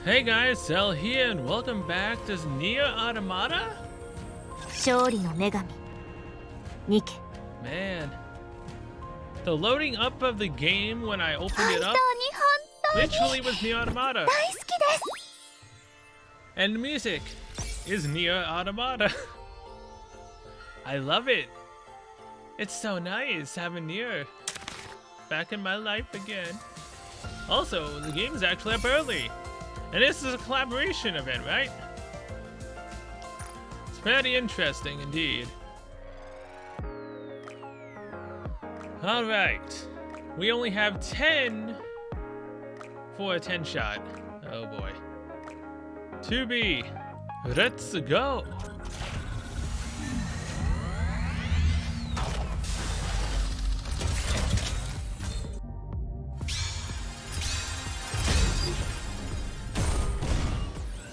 Hey guys, Cell here, and welcome back to Nier Automata? 勝利の女神ニケ Man, the loading up of the game when I opened it up 本 literally was Nier Automata. 大好きです And the music is Nier Automata. I love it. It's so nice having Nier back in my life again. Also, the game is actually up early. And this is a collaboration event, right? It's very interesting indeed. Alright. We only have 10 for a 10 shot. Oh boy. 2B. Let's go.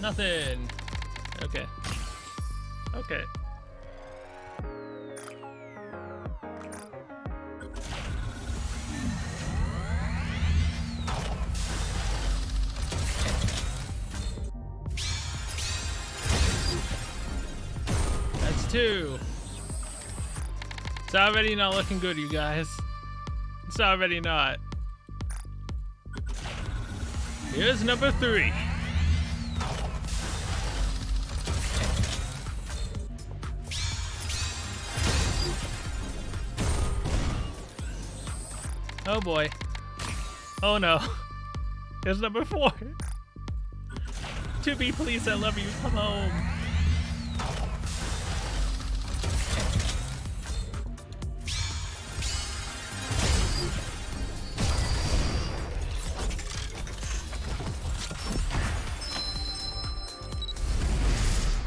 Nothing. Okay. Okay. That's 2. It's already not looking good, you guys. It's already not. Here's number 3. Oh boy. Oh no. Here's number 4. 2B, please, I love you. Come home.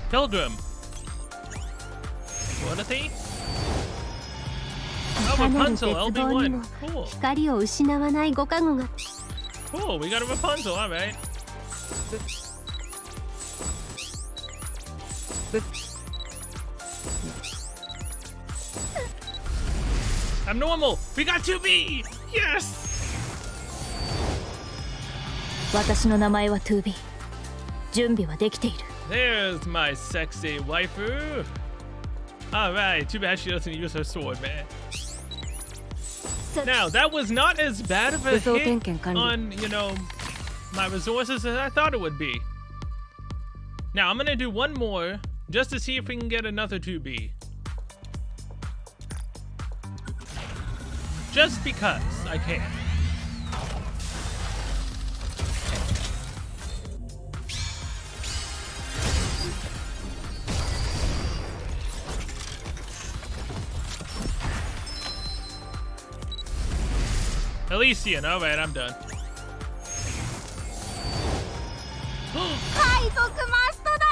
Pilgrim. What is he? Oh, Rapunzel, LB1. Cool. 光を失わないご加護が Cool, we got a Rapunzel, alright. I'm normal! We got 2B! Yes! 私の名前は 2B 準備はできている There's my sexy waifu! Alright, too bad she doesn't use her sword, man. Now, that was not as bad of a hit on, you know, my resources as I thought it would be. Now, I'm gonna do one more, just to see if we can get another 2B. Just because I can. Elysian, alright, I'm done. 海賊マストだ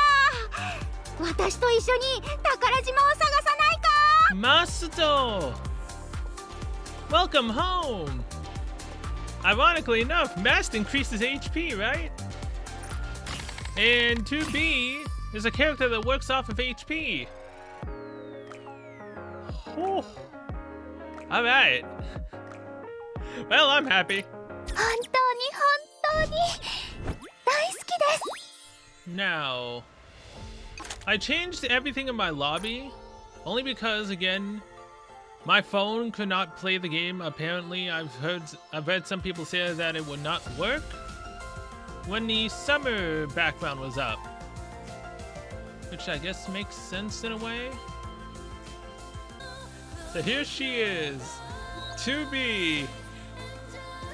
私と一緒に宝島を探さないか Masato! Welcome home! Ironically enough, Mast increases HP, right? And 2B is a character that works off of HP. Oh. Alright. Well, I'm happy. 本当に大好きです Now, I changed everything in my lobby only because, again, my phone could not play the game. Apparently, I've read some people say that it would not work when the summer background was up, which I guess makes sense in a way. So here she is, 2B.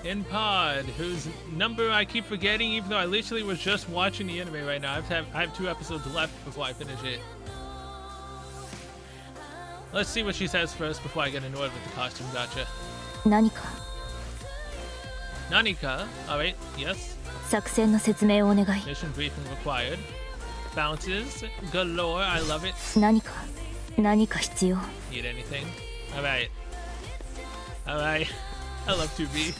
In Pod, whose number I keep forgetting, even though I literally was just watching the anime right now. I have 2 episodes left before I finish it. Let's see what she says first before I get annoyed with the costume gotcha. 何か Nanika, alright, yes. 作戦の説明をお願い Mission briefing required. Bounces galore, I love it. 何か必要 Need anything? Alright. Alright. I love 2B.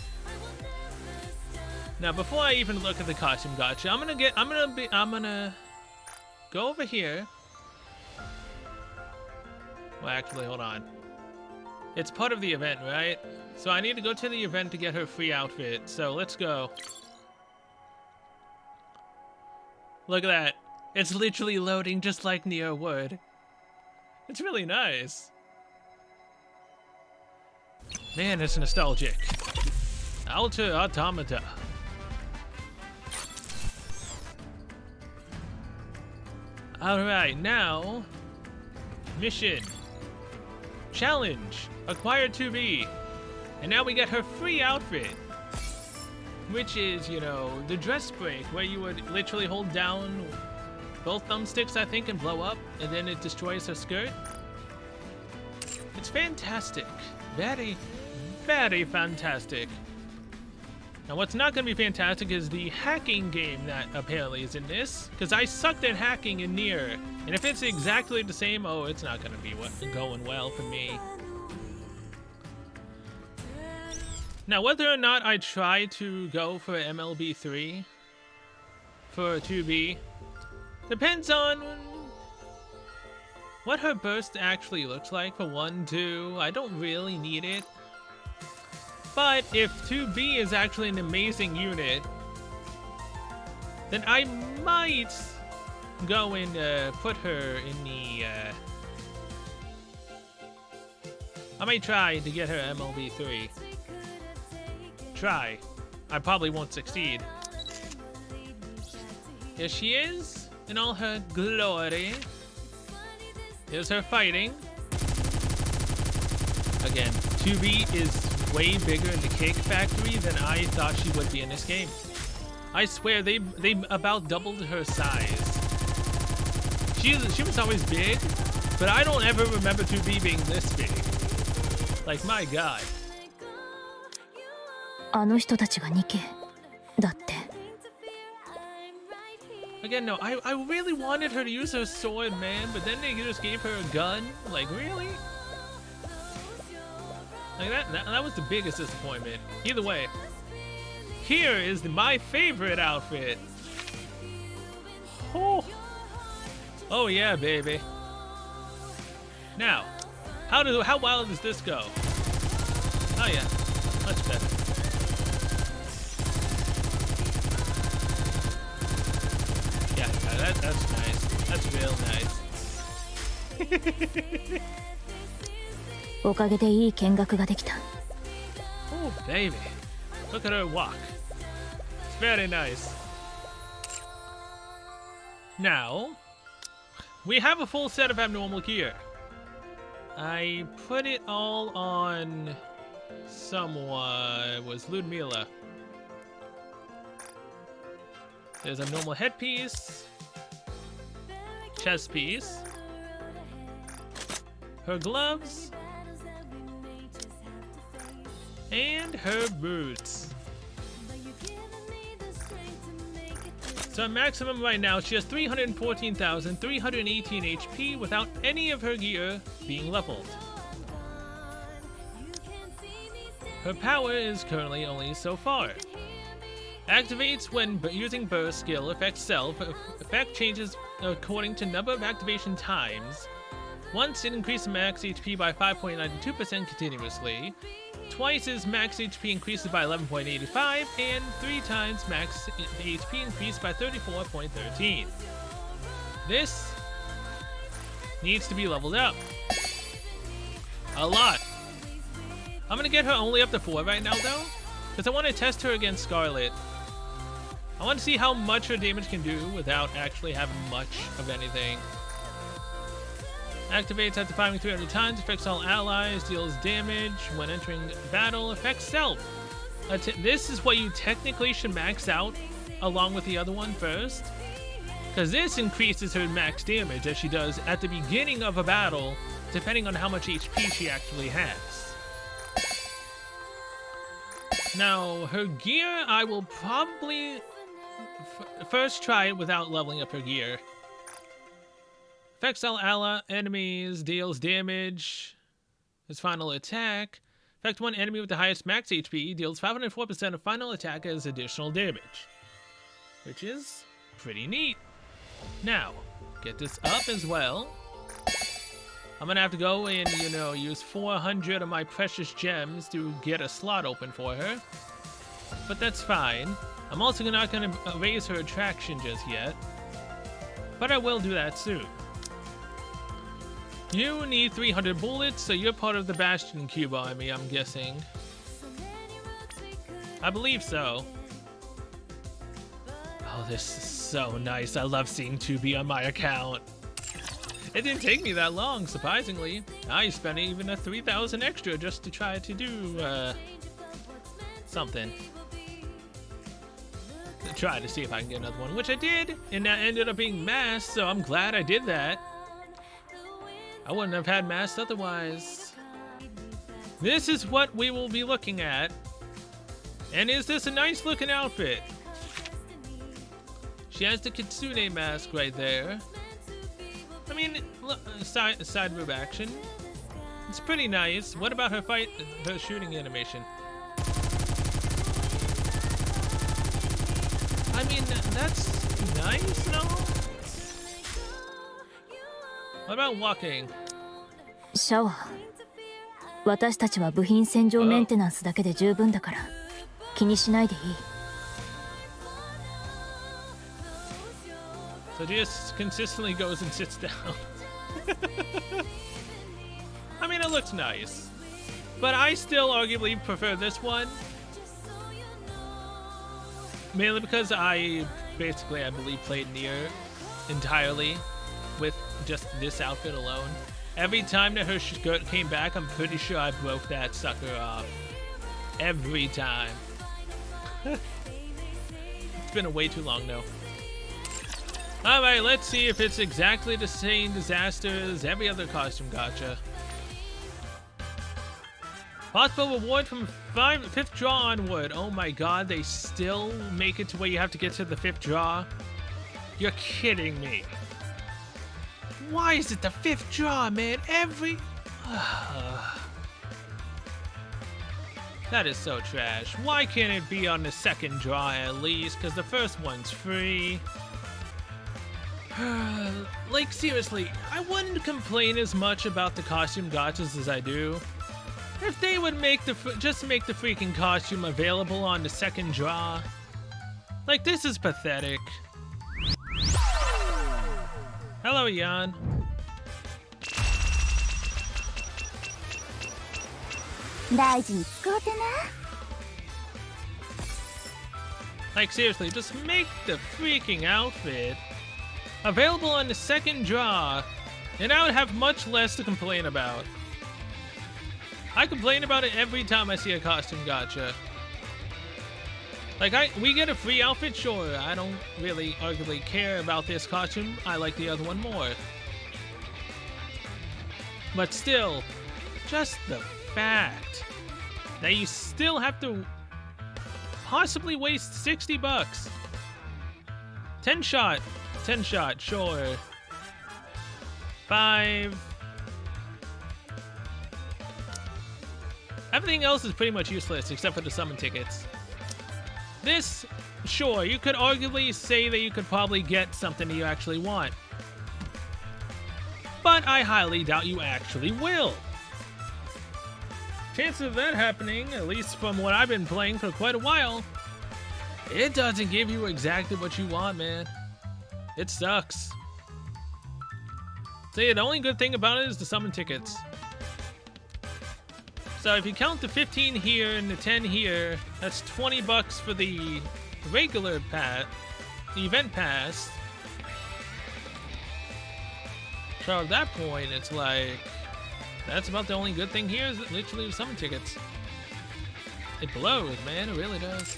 Now, before I even look at the costume gotcha, I'm gonna go over here. Well, actually, hold on. It's part of the event, right? So I need to go to the event to get her free outfit. So let's go. Look at that. It's literally loading just like Neo would. It's really nice. Man, it's nostalgic. Alter Automata. Alright, now... Mission. Challenge. Acquire 2B. And now we get her free outfit. Which is, you know, the dress break, where you would literally hold down both thumbsticks, I think, and blow up, and then it destroys her skirt. It's fantastic. Very, very fantastic. Now, what's not going to be fantastic is the hacking game that apparently is in this, because I sucked at hacking in Nier, and if it's exactly the same, oh, it's not going to be going well for me. Now, whether or not I try to go for MLB 3 for 2B depends on what her burst actually looks like for 1, 2. I don't really need it. But if 2B is actually an amazing unit, then I might go and put her in the... I might try to get her MLB 3. Try. I probably won't succeed. Here she is, in all her glory. Here's her fighting. Again, 2B is way bigger in the cake factory than I thought she would be in this game. I swear, they about doubled her size. She was always big, but I don't ever remember 2B being this big. Like, my god. あの人たちがニケだって。 Again, no, I really wanted her to use her sword, man, but then they just gave her a gun? Like, really? Like, that was the biggest disappointment. Either way, here is my favorite outfit. Oh yeah, baby. Now, how wild does this go? Oh yeah, much better. Yeah, that's nice. That's real nice. おかげでいい見学ができた。 Oh, baby. Look at her walk. It's very nice. Now, we have a full set of abnormal gear. I put it all on someone. Was Ludmila. There's a normal headpiece, chest piece, her gloves, and her boots. So maximum right now, she has 314,318 HP without any of her gear being leveled. Her power is currently only so far. Activates when using burst skill, affects self. Effect changes according to number of activation times. Once it increases max HP by 5.92% continuously. Twice as max HP increases by 11.85, and 3 times max HP increased by 34.13. This needs to be leveled up. A lot. I'm gonna get her only up to 4 right now though, because I want to test her against Scarlet. I want to see how much her damage can do without actually having much of anything. Activates after firing 300 times, affects all allies, deals damage when entering battle, affects self. This is what you technically should max out along with the other one first, because this increases her max damage as she does at the beginning of a battle, depending on how much HP she actually has. Now, her gear, I will probably first try it without leveling up her gear. Affects all ally enemies, deals damage. His final attack. Affect one enemy with the highest max HP, deals 504% of final attack as additional damage. Which is pretty neat. Now, get this up as well. I'm gonna have to go and, you know, use 400 of my precious gems to get a slot open for her. But that's fine. I'm also not gonna raise her attraction just yet. But I will do that soon. You need 300 bullets, so you're part of the Bastion Cube army, I'm guessing. I believe so. Oh, this is so nice. I love seeing 2B on my account. It didn't take me that long, surprisingly. I spent even a 3,000 extra just to try to do, something. To try to see if I can get another one, which I did, and that ended up being masked, so I'm glad I did that. I wouldn't have had masked otherwise. This is what we will be looking at. And is this a nice looking outfit? She has the Kitsune mask right there. I mean, side boob action. It's pretty nice. What about her her shooting animation? I mean, that's nice, no? What about walking? シャワー。私たちは部品洗浄メンテナンスだけで十分だから気にしないでいい。So she just consistently goes and sits down. I mean, it looks nice, but I still arguably prefer this one. Mainly because I basically, I believe, played Nier entirely with just this outfit alone. Every time that her skirt came back, I'm pretty sure I broke that sucker off. Every time. It's been a way too long though. Alright, let's see if it's exactly the same disaster as every other costume gacha. Possible reward from 5th draw onward. Oh my god, they still make it to where you have to get to the 5th draw? You're kidding me. Why is it the 5th draw, man? That is so trash. Why can't it be on the 2nd draw at least? Because the first one's free. Like, seriously, I wouldn't complain as much about the costume gachas as I do. If they would make just make the freaking costume available on the 2nd draw. Like, this is pathetic. Hello, Jan. Like, seriously, just make the freaking outfit available on the 2nd draw, and I would have much less to complain about. I complain about it every time I see a costume gacha. Like, we get a free outfit, sure. I don't really arguably care about this costume. I like the other one more. But still, just the fact that you still have to possibly waste 60 bucks. 10 shot, sure. 5. Everything else is pretty much useless except for the summon tickets. This, sure, you could arguably say that you could probably get something that you actually want. But I highly doubt you actually will. Chances of that happening, at least from what I've been playing for quite a while, it doesn't give you exactly what you want, man. It sucks. See, the only good thing about it is the summon tickets. So if you count the 15 here and the 10 here, that's 20 bucks for the regular pass, the event pass. So at that point, it's like, that's about the only good thing here is literally the summon tickets. It blows, man, it really does.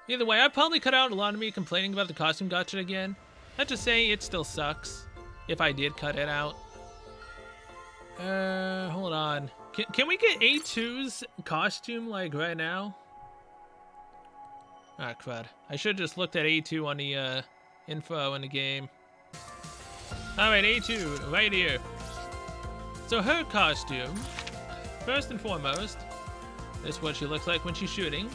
Either way, I probably cut out a lot of me complaining about the costume gacha again. Let's just say it still sucks if I did cut it out. Hold on. Can we get A2's costume, like, right now? Ah, crud. I should have just looked at A2 on the, info in the game. Alright, A2, right here. So her costume, first and foremost, this is what she looks like when she's shooting.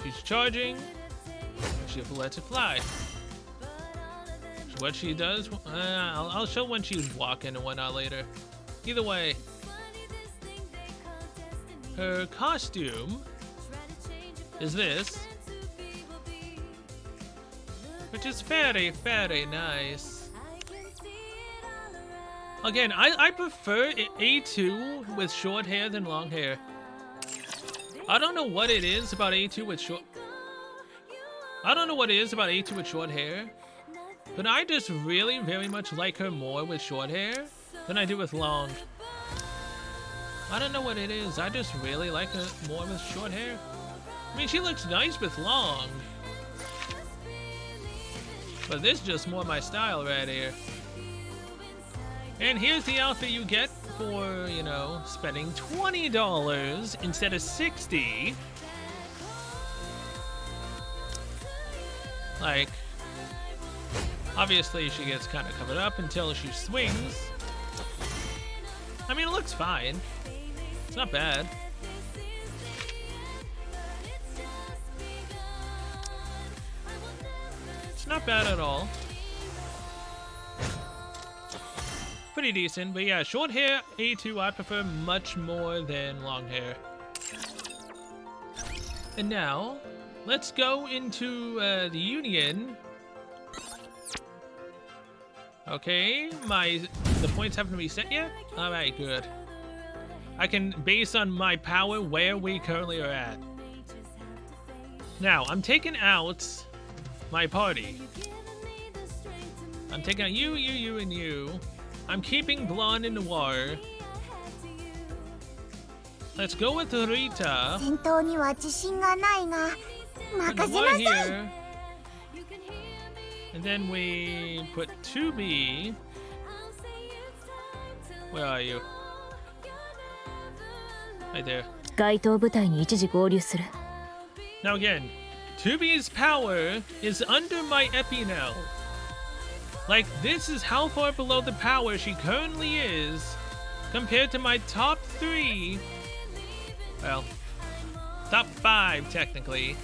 She's charging, she lets it fly. What she does, I'll show when she's walking and whatnot later. Either way, her costume is this, which is very, very nice. Again, I prefer A2 with short hair than long hair. I don't know what it is about A2 with short... I don't know what it is about A2 with short hair, but I just really very much like her more with short hair than I do with long. I don't know what it is. I just really like her more with short hair. I mean, she looks nice with long, but this is just more my style right here. And here's the outfit you get for, you know, spending $20 instead of $60. Like, obviously she gets kind of covered up until she swings. I mean, it looks fine. It's not bad. It's not bad at all. Pretty decent, but yeah, short hair A2 I prefer much more than long hair. And now, let's go into the Union. Okay, the points haven't reset yet? Alright, good. I can base on my power where we currently are at. Now, I'm taking out my party. I'm taking out you, and you. I'm keeping Blonde and Noir. Let's go with Rita. Put Noir here. And then we put 2B. Where are you? Right there. Now again, 2B's power is under my Epi now. Like, this is how far below the power she currently is compared to my top 3. Well, top 5 technically.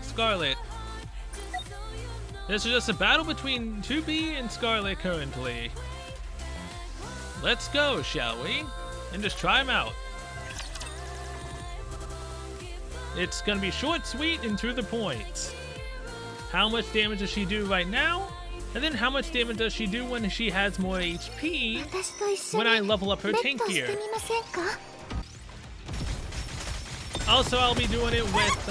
Scarlet. This is just a battle between 2B and Scarlet currently. Let's go, shall we? And just try them out. It's gonna be short, sweet, and to the point. How much damage does she do right now? And then how much damage does she do when she has more HP when I level up her tank gear? Also, I'll be doing it with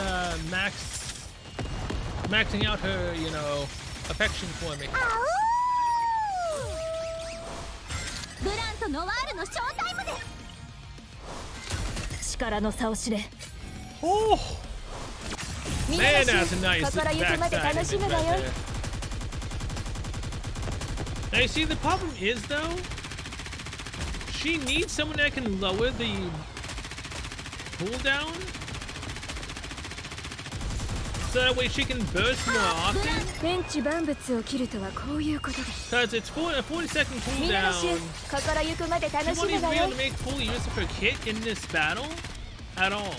maxing out her, you know, affection for me. Oh! Man, that's a nice backside right there. Now, you see, the problem is, though, she needs someone that can lower the cooldown, so that way she can burst more often. Because it's a 40-second cooldown. She won't even be able to make full use of her kit in this battle at all.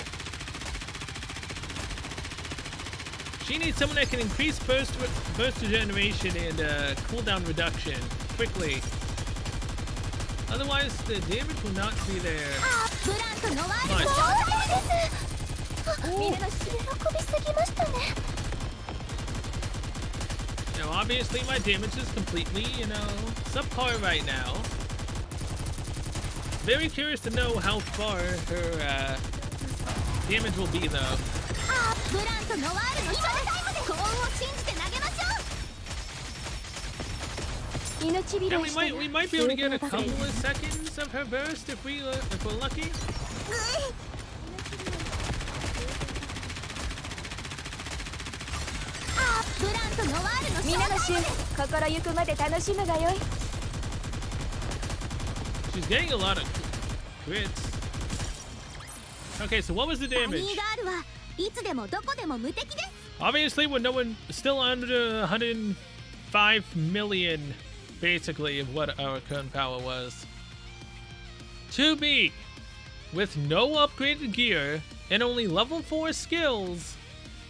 She needs someone that can increase burst regeneration and cooldown reduction quickly. Otherwise, the damage will not be there much. Now, obviously, my damage is completely, you know, subpar right now. Very curious to know how far her damage will be, though. Yeah, we might be able to get a couple of seconds of her burst if we're lucky. She's getting a lot of crits. Okay, so what was the damage? Obviously, we're still under 105 million, basically, of what our current power was. 2B, with no upgraded gear and only level 4 skills,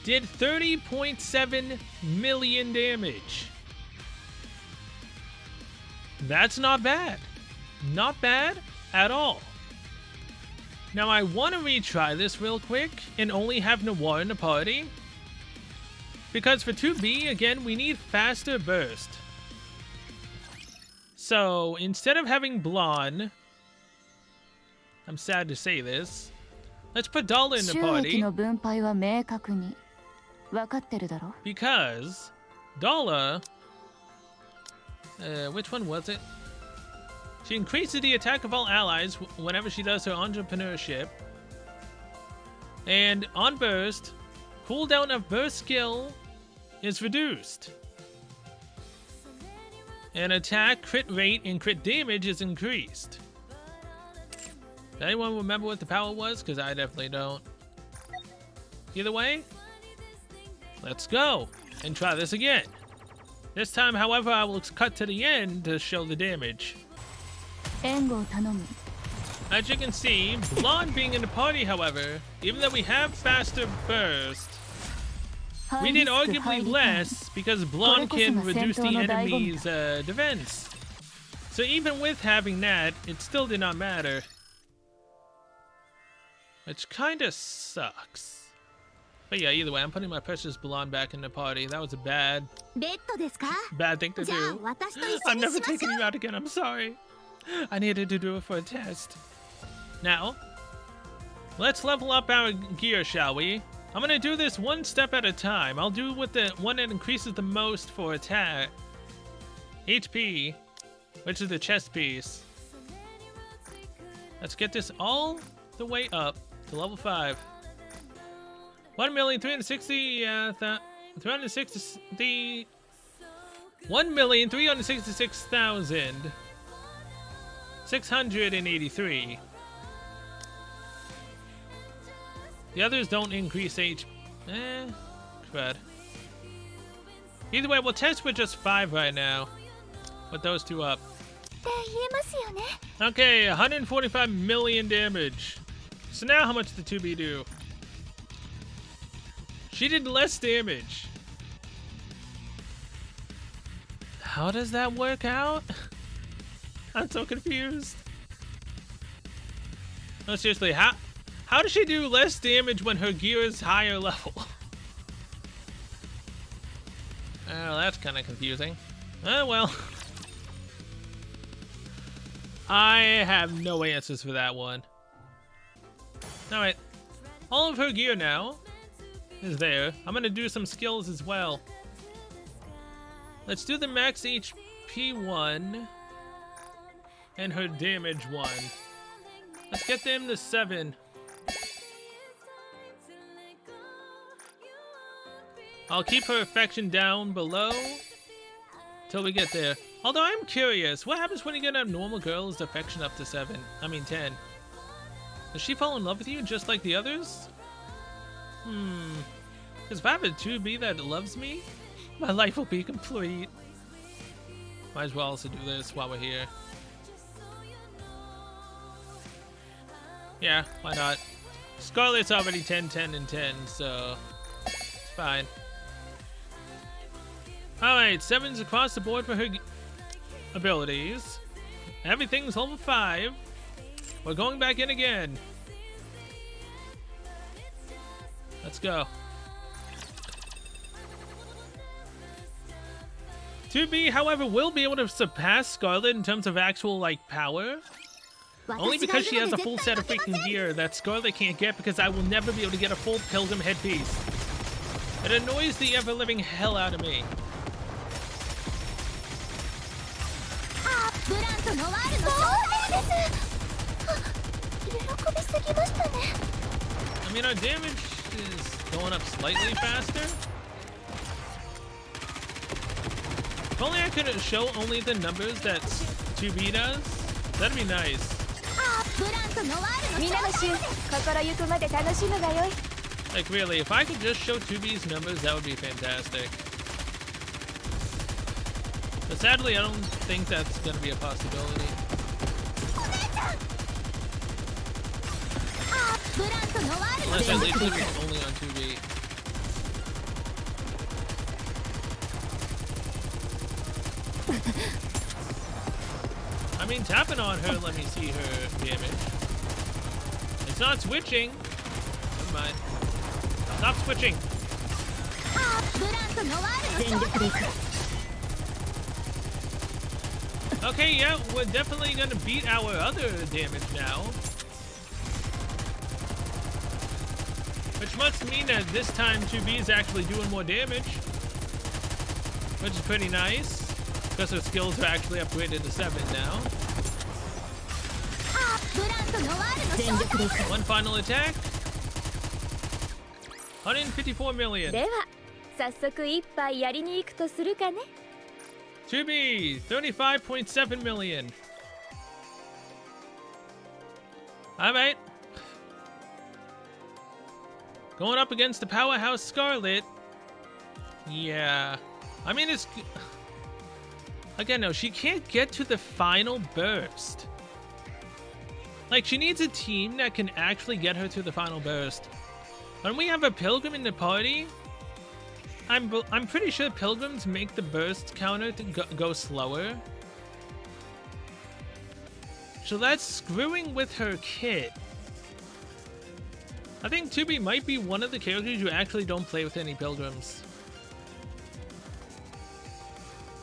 did 30.7 million damage. That's not bad. Not bad at all. Now I want to retry this real quick and only have Noir in the party. Because for 2B, again, we need faster burst. So instead of having Blonde, I'm sad to say this, let's put Dollar in the party. Because Dollar, which one was it? She increases the attack of all allies whenever she does her entrepreneurship. And on burst, cooldown of burst skill is reduced. And attack, crit rate, and crit damage is increased. Does anyone remember what the power was? Because I definitely don't. Either way, let's go and try this again. This time, however, I will cut to the end to show the damage. As you can see, Blonde being in the party, however, even though we have faster burst, we did arguably less because Blonde can reduce the enemy's defense. So even with having that, it still did not matter. Which kinda sucks. But yeah, either way, I'm putting my precious Blonde back in the party. That was a bad thing to do. I'm never taking you out again, I'm sorry. I needed to do it for a test. Now, let's level up our gear, shall we? I'm gonna do this one step at a time. I'll do with the one that increases the most for attack. HP, which is the chest piece. Let's get this all the way up to level 5. 1,366,683. The others don't increase HP. Crud. Either way, we'll test with just 5 right now. With those two up. Okay, 145 million damage. So now how much did 2B do? She did less damage. How does that work out? I'm so confused. No, seriously, how does she do less damage when her gear is higher level? Oh, that's kind of confusing. Oh, well. I have no answers for that one. Alright. All of her gear now is there. I'm going to do some skills as well. Let's do the max HP one and her damage one. Let's get them to 7. I'll keep her affection down below till we get there. Although I'm curious, what happens when you get a normal girl's affection up to 7? I mean 10. Does she fall in love with you just like the others? Because if I have a 2B that loves me, my life will be complete. Might as well also do this while we're here. Yeah, why not? Scarlet's already 10, 10, and 10, so it's fine. Alright, 7's across the board for her abilities. Everything's level 5. We're going back in again. Let's go. 2B, however, will be able to surpass Scarlet in terms of actual, like, power. Only because she has a full set of freaking gear that Scarlet can't get because I will never be able to get a full Pilgrim headpiece. It annoys the ever-living hell out of me. I mean, our damage is going up slightly faster. If only I could show only the numbers that 2B does, that'd be nice. Like really, if I could just show 2B's numbers, that would be fantastic. But sadly, I don't think that's going to be a possibility. Unless I leave it only on 2B. I mean, tapping on her, let me see her damage. Is not switching. Never mind. Stop switching. Okay, yeah, we're definitely gonna beat our other damage now. Which must mean that this time 2B is actually doing more damage. Which is pretty nice. Because her skills are actually upgraded to 7 now. One final attack. 154 million. 早速一杯やりに行くとするかね 2B, 35.7 million. Alright. Going up against the powerhouse Scarlet. Yeah. I mean, it's... Again, no, she can't get to the final burst. Like, she needs a team that can actually get her to the final burst. When we have a Pilgrim in the party, I'm pretty sure Pilgrims make the burst counter to go slower. So that's screwing with her kit. I think 2B might be one of the characters you actually don't play with any Pilgrims.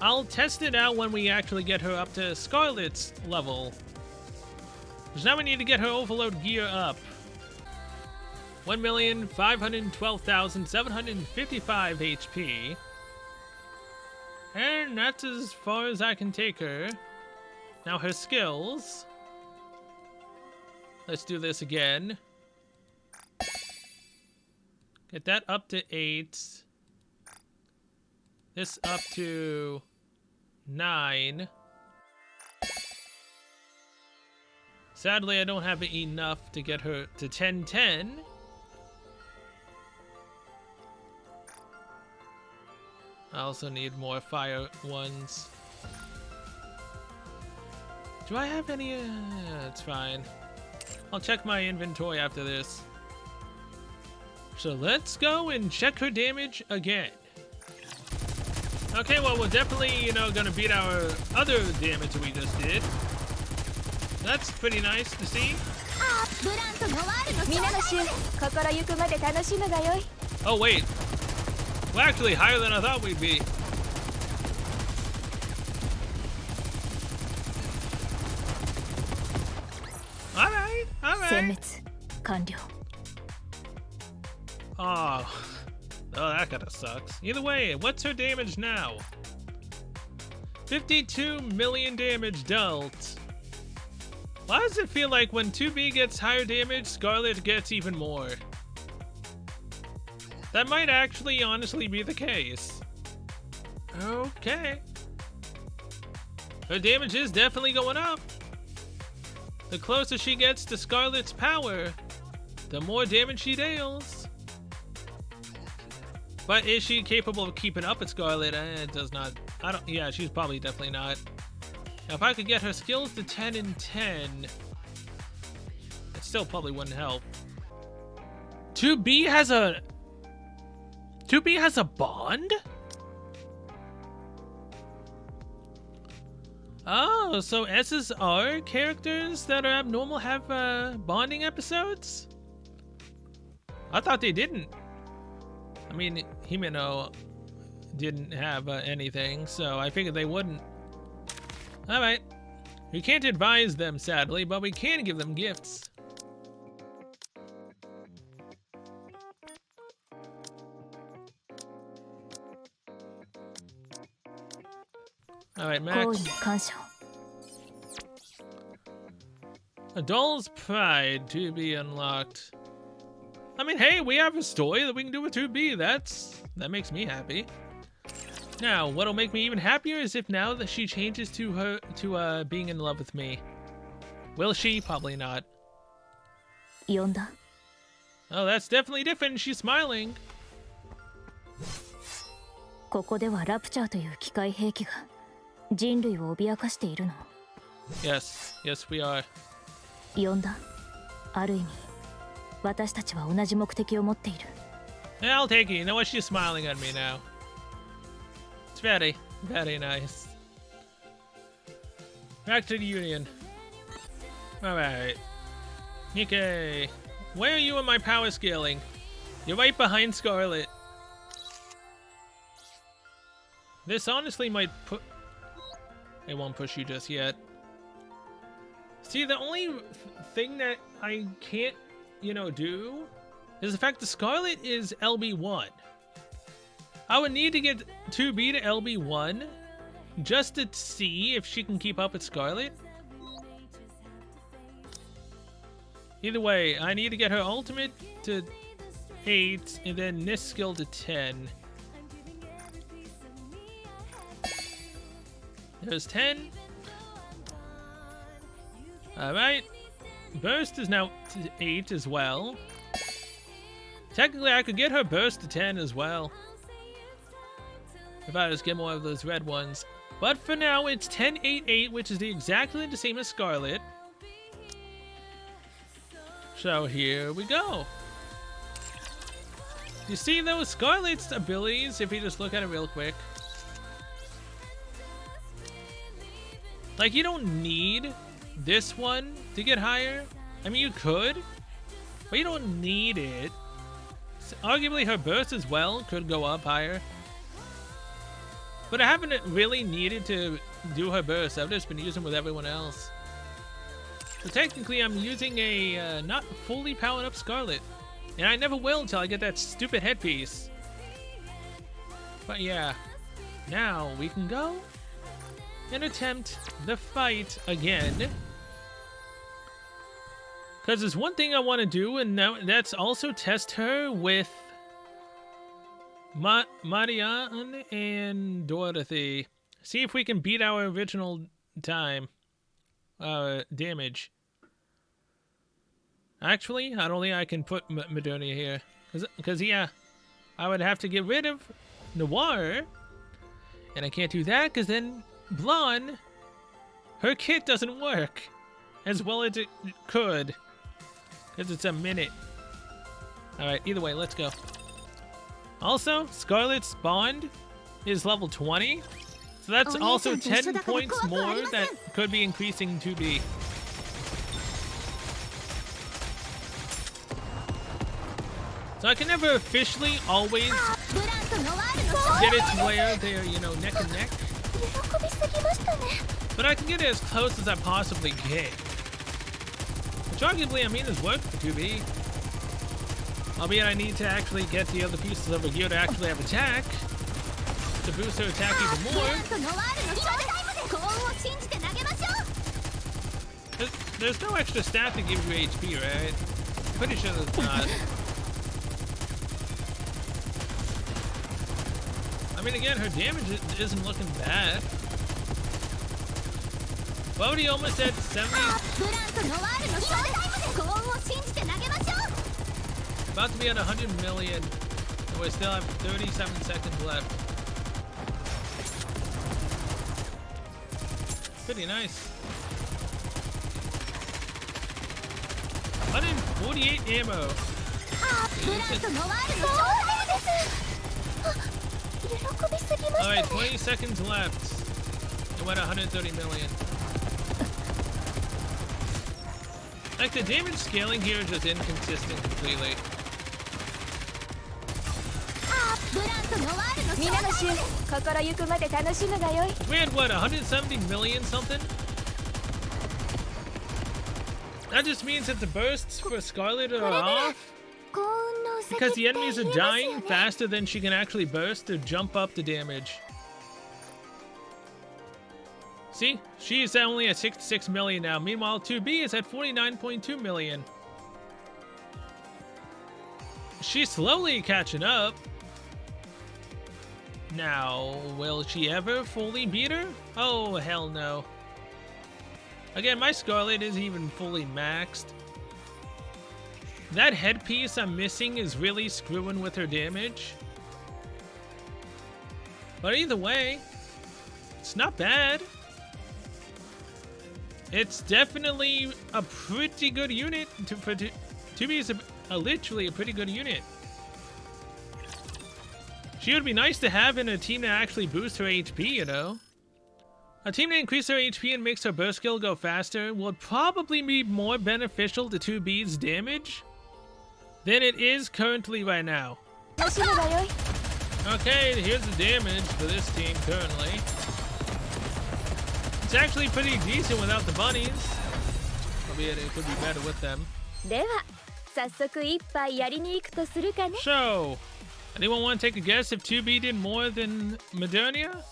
I'll test it out when we actually get her up to Scarlet's level. Because now we need to get her overload gear up. 1,512,755 HP. And that's as far as I can take her. Now her skills. Let's do this again. Get that up to 8. This up to 9. Sadly, I don't have enough to get her to 10-10. I also need more fire ones. Do I have any? It's fine. I'll check my inventory after this. So let's go and check her damage again. Okay, well, we're definitely, you know, gonna beat our other damage that we just did. That's pretty nice to see. Oh, wait. We're actually higher than I thought we'd be. Alright, alright. Oh, that kinda sucks. Either way, what's her damage now? 52 million damage dealt. Why does it feel like when 2B gets higher damage, Scarlet gets even more? That might actually honestly be the case. Okay. Her damage is definitely going up. The closer she gets to Scarlet's power, the more damage she deals. But is she capable of keeping up with Scarlet? It does not. Yeah, she's probably definitely not. Now, if I could get her skills to 10 and 10, it still probably wouldn't help. 2B has a bond? Oh, so SSR characters that are abnormal have bonding episodes? I thought they didn't. I mean, Himeno didn't have anything, so I figured they wouldn't. Alright. We can't advise them, sadly, but we can give them gifts. Alright, Max. A doll's pride to be unlocked. I mean, hey, we have a story that we can do with 2B. That makes me happy. Now, what'll make me even happier is if now that she changes to being in love with me. Will she? Probably not. Yonda. Oh, that's definitely different. She's smiling. ここではラプチャーという機械兵器が人類を脅かしているの。Yes, yes, we are. 呼んだ。ある意味、私たちは同じ目的を持っている。Yeah, I'll take it. You know what? She's smiling at me now. It's very, very nice. Back to the Union. Alright. Nikke. Where are you in my power scaling? You're right behind Scarlet. This honestly might put... It won't push you just yet. See, the only thing that I can't, you know, do is the fact that Scarlet is LB1. I would need to get 2B to LB1 just to see if she can keep up with Scarlet. Either way, I need to get her ultimate to 8 and then this skill to 10. There's 10. Alright. Burst is now to 8 as well. Technically, I could get her burst to 10 as well. If I just get more of those red ones. But for now, it's 10, 8, 8, which is exactly the same as Scarlet. So here we go. You see those Scarlet's abilities, if you just look at it real quick. Like, you don't need this one to get higher. I mean, you could, but you don't need it. So arguably, her burst as well could go up higher. But I haven't really needed to do her burst. I've just been using with everyone else. So technically, I'm using a not fully powered up Scarlet. And I never will until I get that stupid headpiece. But yeah, now we can go and attempt the fight again. Because there's one thing I want to do, and that's also test her with Marianne and Dorothy. See if we can beat our original time. Damage. Actually, I don't think I can put Madonia here. Because, yeah, I would have to get rid of Noir. And I can't do that because then Blonde, her kit doesn't work as well as it could. Because it's a minute. Alright, either way, let's go. Also, Scarlet's Bond is level 20. So that's also 10 points more that could be increasing 2B. So I can never officially always get it to where they're, you know, neck and neck. But I can get it as close as I possibly can. Which arguably, I mean, is worth for 2B. Albeit I need to actually get the other pieces over here to actually have attack. To boost her attack even more. There's no extra stat to give you HP, right? Pretty sure there's not. I mean, again, her damage isn't looking bad. Bodhi almost at 70. About to be at 100 million. And we still have 37 seconds left. Pretty nice. 148 ammo. Alright, 20 seconds left. And we're at 130 million. Like, the damage scaling here is just inconsistent completely. We had, what, 170 million something? That just means that the bursts for Scarlet are off. Because the enemies are dying faster than she can actually burst to jump up the damage. See? She's only at 66 million now. Meanwhile, 2B is at 49.2 million. She's slowly catching up. Now, will she ever fully beat her? Oh, hell no. Again, my Scarlet isn't even fully maxed. That headpiece I'm missing is really screwing with her damage. But either way, it's not bad. It's definitely a pretty good unit. 2B is literally a pretty good unit. She would be nice to have in a team that actually boosts her HP, you know? A team that increases her HP and makes her burst skill go faster would probably be more beneficial to 2B's damage. than it is currently right now. 走ればよい Okay, here's the damage for this team currently. It's actually pretty decent without the bunnies. Albeit it could be better with them. では早速一杯やりに行くとするかね So, anyone want to take a guess if 2B did more than Modernia?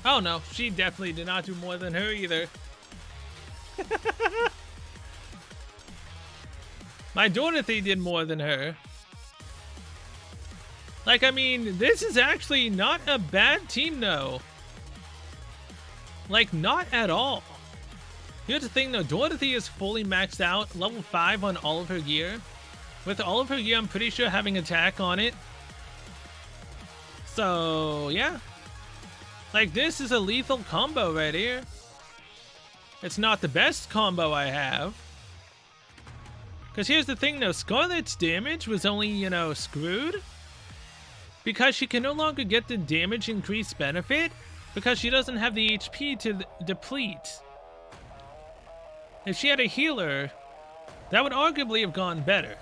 Oh no, she definitely did not do more than her either. My Dorothy did more than her. Like, I mean, this is actually not a bad team, though. Like, not at all. Here's the thing, though. Dorothy is fully maxed out, level 5 on all of her gear. With all of her gear, I'm pretty sure having attack on it. So, yeah. Like, this is a lethal combo right here. It's not the best combo I have. Because here's the thing, though. Scarlet's damage was only, you know, screwed. Because she can no longer get the damage increase benefit because she doesn't have the HP to deplete. If she had a healer, that would arguably have gone better.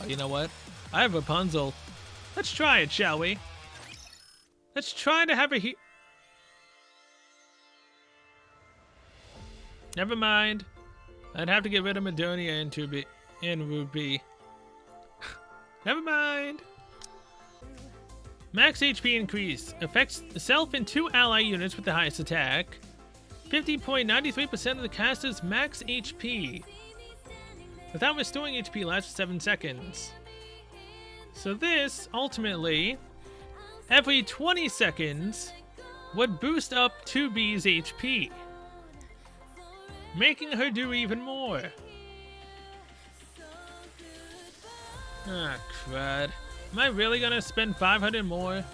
Oh, you know what? I have Rapunzel. Let's try it, shall we? Let's try to have a Never mind. I'd have to get rid of Madonia and Ruby. Never mind. Max HP increase affects self and 2 ally units with the highest attack. 50.93% of the caster's max HP. Without restoring HP lasts for 7 seconds. So this, ultimately, every 20 seconds would boost up 2B's HP. Making her do even more. Ah, crud. Am I really gonna spend 500 more?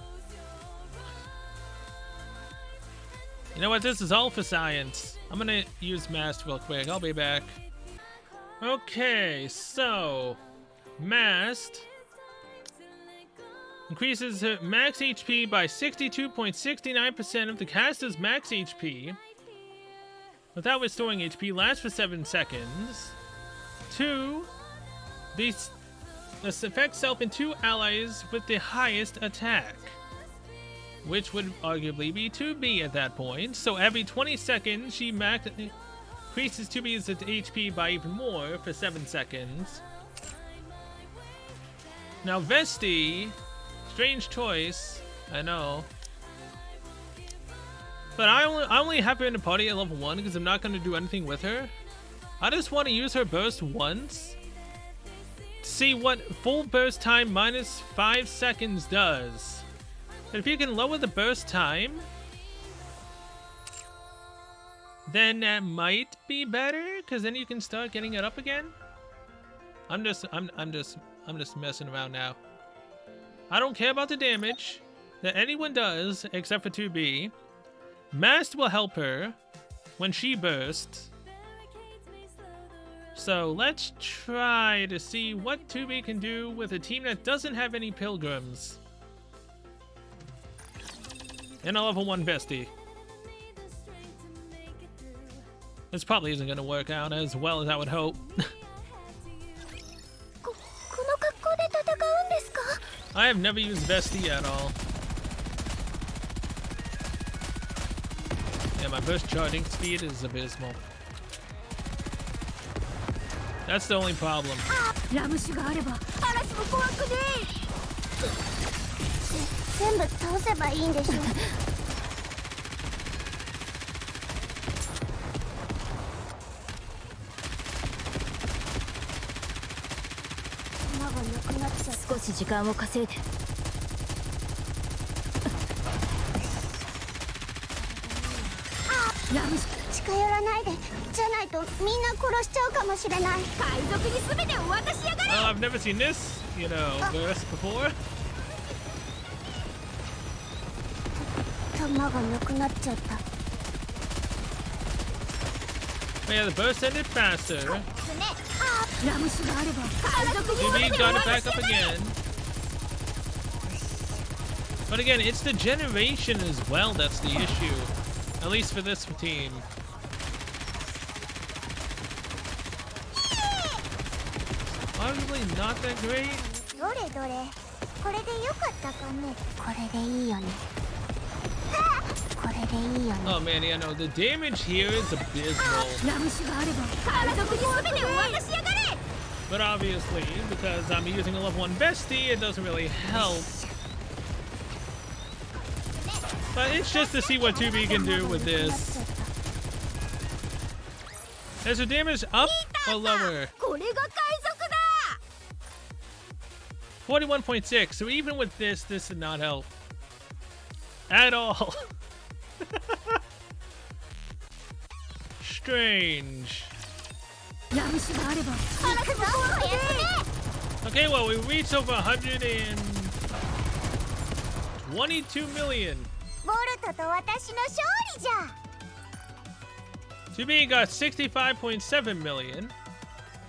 You know what? This is all for science. I'm gonna use Mast real quick. I'll be back. Okay, so Mast increases her max HP by 62.69% of the caster's max HP without restoring HP. Lasts for 7 seconds. 2. This affects self and 2 allies with the highest attack, which would arguably be 2B at that point. So every 20 seconds, she increases 2B's HP by even more for 7 seconds. Now Vesti, strange choice, I know. But I only have her in a party at level 1 because I'm not going to do anything with her. I just want to use her burst once. See what full burst time minus 5 seconds does. And if you can lower the burst time, then that might be better, because then you can start getting it up again. I'm just messing around now. I don't care about the damage that anyone does except for 2B. Mast will help her when she bursts. So let's try to see what 2B can do with a team that doesn't have any pilgrims. And a level 1 bestie. This probably isn't going to work out as well as I would hope. I have never used bestie at all. Yeah, my burst charging speed is abysmal. That's the only problem. 全部倒せばいいんでしょ少し時間を稼いで近寄らないでじゃないとみんな殺しちゃうかもしれない海賊に全てを渡しやがれ I've never seen this, you know, burst before. 弾がなくなっちゃった Yeah, the burst ended faster. ラムシがあれば海賊に 2B got it back up again. But again, it's the generation as well that's the issue. At least for this team. arguably not that great. どれどれこれでよかったかねこれでいいよねこれでいいよね Oh man, yeah, no, the damage here is abysmal. ラム酒があれば海賊に全てを渡しやがれ But obviously, because I'm using a level 1 bestie, it doesn't really help. But it's just to see what 2B can do with this. Is the damage up or lower? これが海賊だ 41.6, so even with this did not help. At all. Strange. ラム酒があればあなたも早くね Okay, well, we reached over 122 million. ボルトと私の勝利じゃ 2B got 65.7 million.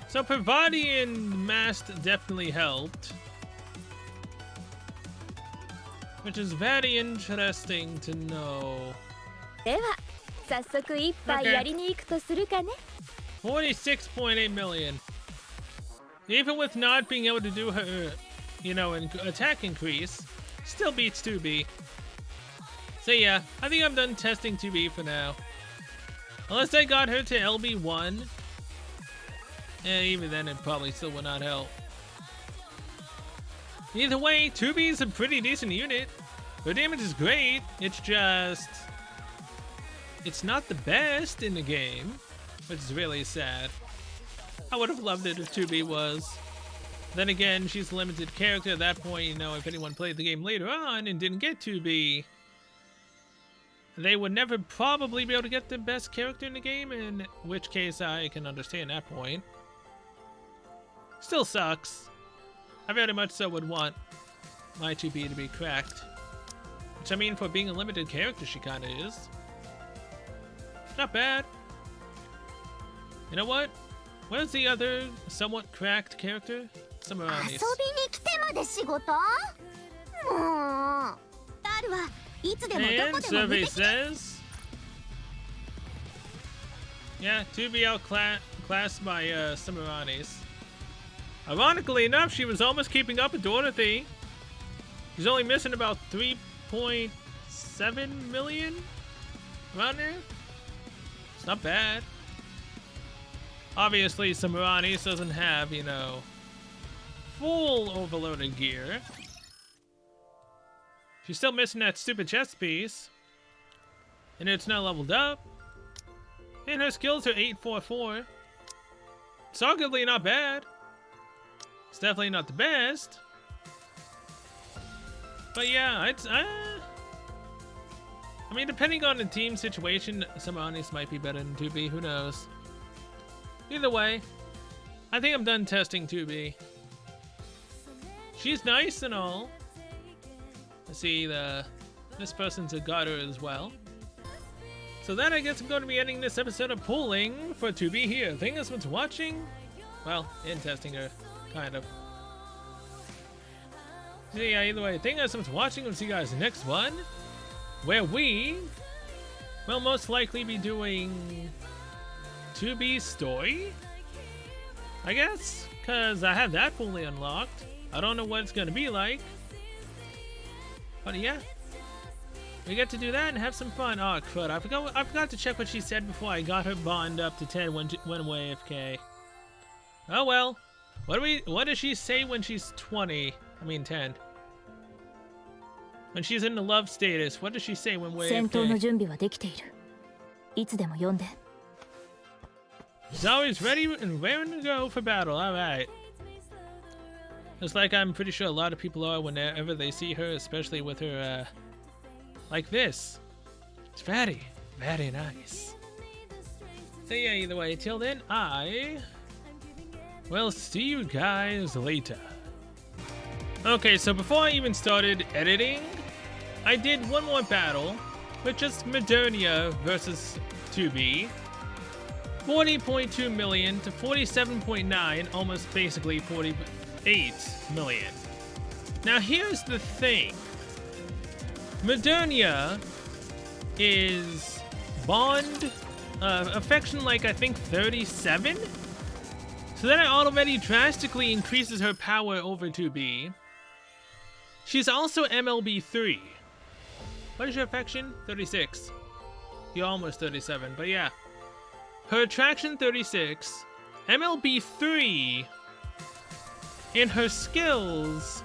So Pravati and Mast definitely helped. Which is very interesting to know. では早速一杯やりに行くとするかね 46.8 million. Even with not being able to do her, you know, attack increase, still beats 2B. So yeah, I think I'm done testing 2B for now. Unless I got her to LB1. And even then it probably still would not help. Either way, 2B is a pretty decent unit. Her damage is great, it's just... it's not the best in the game, which is really sad. I would have loved it if 2B was. Then again, she's a limited character at that point, you know, if anyone played the game later on and didn't get 2B, they would never probably be able to get the best character in the game, in which case I can understand that point. Still sucks. I very much so would want my 2B to be cracked. Which I mean, for being a limited character, she kinda is. Not bad. You know what? Where's the other somewhat cracked character? Somewhere around 遊びに these. 来てまで仕事もうあるわいつでもど And こでも見 survey てきて says... yeah, 2B outclassed by Samuranis. Ironically enough, she was almost keeping up with Dorothy. She's only missing about 3.7 million? Around there? It's not bad. Obviously, Samuranis doesn't have, you know, full overloaded gear. She's still missing that stupid chest piece. And it's not leveled up. And her skills are 844. It's arguably not bad. It's definitely not the best. But yeah, it's... I mean, depending on the team situation, Samuranis might be better than 2B. Who knows? Either way, I think I'm done testing 2B. She's nice and all. I see this person's a gutter as well. So then I guess I'm going to be ending this episode of pulling for 2B here. Thank you so much for watching. Well, and testing her, kind of. So yeah, either way, thank you guys so much for watching. We'll see you guys in the next one, where we will most likely be doing 2B's story, I guess, because I have that fully unlocked. I don't know what it's going to be like. But yeah, we get to do that and have some fun. Oh crud, I forgot to check what she said before I got her bond up to 10 when away AFK. Oh well. What does she say when she's 20? I mean 10. When she's in the love status, what does she say when we're 戦闘の AFK? 準備はできている。いつでも呼んで。She's always ready and raring to go for battle. Alright. Just like I'm pretty sure a lot of people are whenever they see her, especially with her, like this. It's very, very nice. So yeah, either way, till then, I will see you guys later. Okay, so before I even started editing, I did one more battle, with just Modernia versus 2B. 40.2 million to 47.9, almost basically 48 million. Now here's the thing. Modernia is bond affection like I think 37? So that already drastically increases her power over 2B. She's also MLB 3. What is your affection? 36. You're almost 37, but yeah. Her attraction 36, MLB 3, and her skills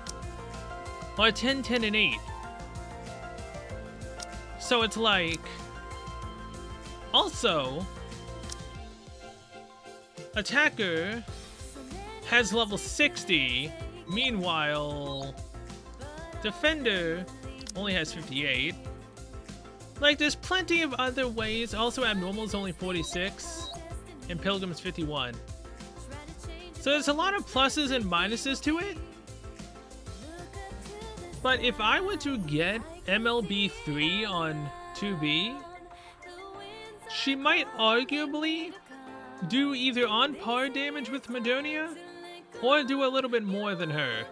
are 10, 10, and 8. So it's like, also, attacker has level 60, meanwhile, defender only has 58. Like, there's plenty of other ways. Also, abnormal is only 46, and pilgrim is 51. So there's a lot of pluses and minuses to it. But if I were to get MLB 3 on 2B, she might arguably do either on par damage with Madonia, or do a little bit more than her.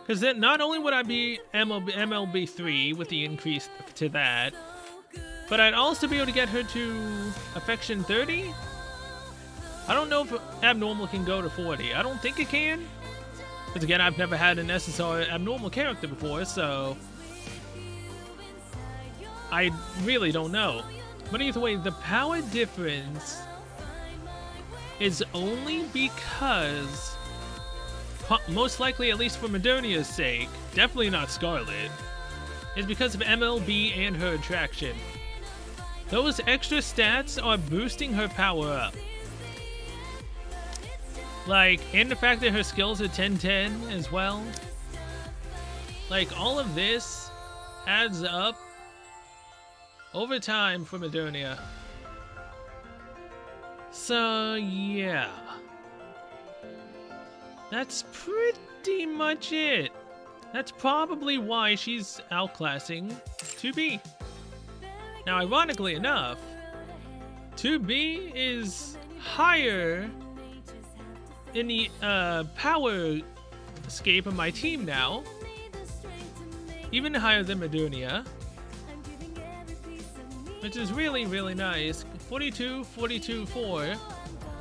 Because then not only would I be MLB 3 with the increase to that, but I'd also be able to get her to affection 30. I don't know if abnormal can go to 40. I don't think it can. Because again, I've never had an SSR abnormal character before, so I really don't know. But either way, the power difference is only because, most likely, at least for Madonia's sake, definitely not Scarlet, is because of MLB and her attraction. Those extra stats are boosting her power up. Like, and the fact that her skills are 10-10 as well. Like, all of this adds up over time for Madonia. So, yeah. That's pretty much it. That's probably why she's outclassing 2B. Now, ironically enough, 2B is higher in the power scape of my team now. Even higher than Madonia. Which is really, really nice. 42, 42, 4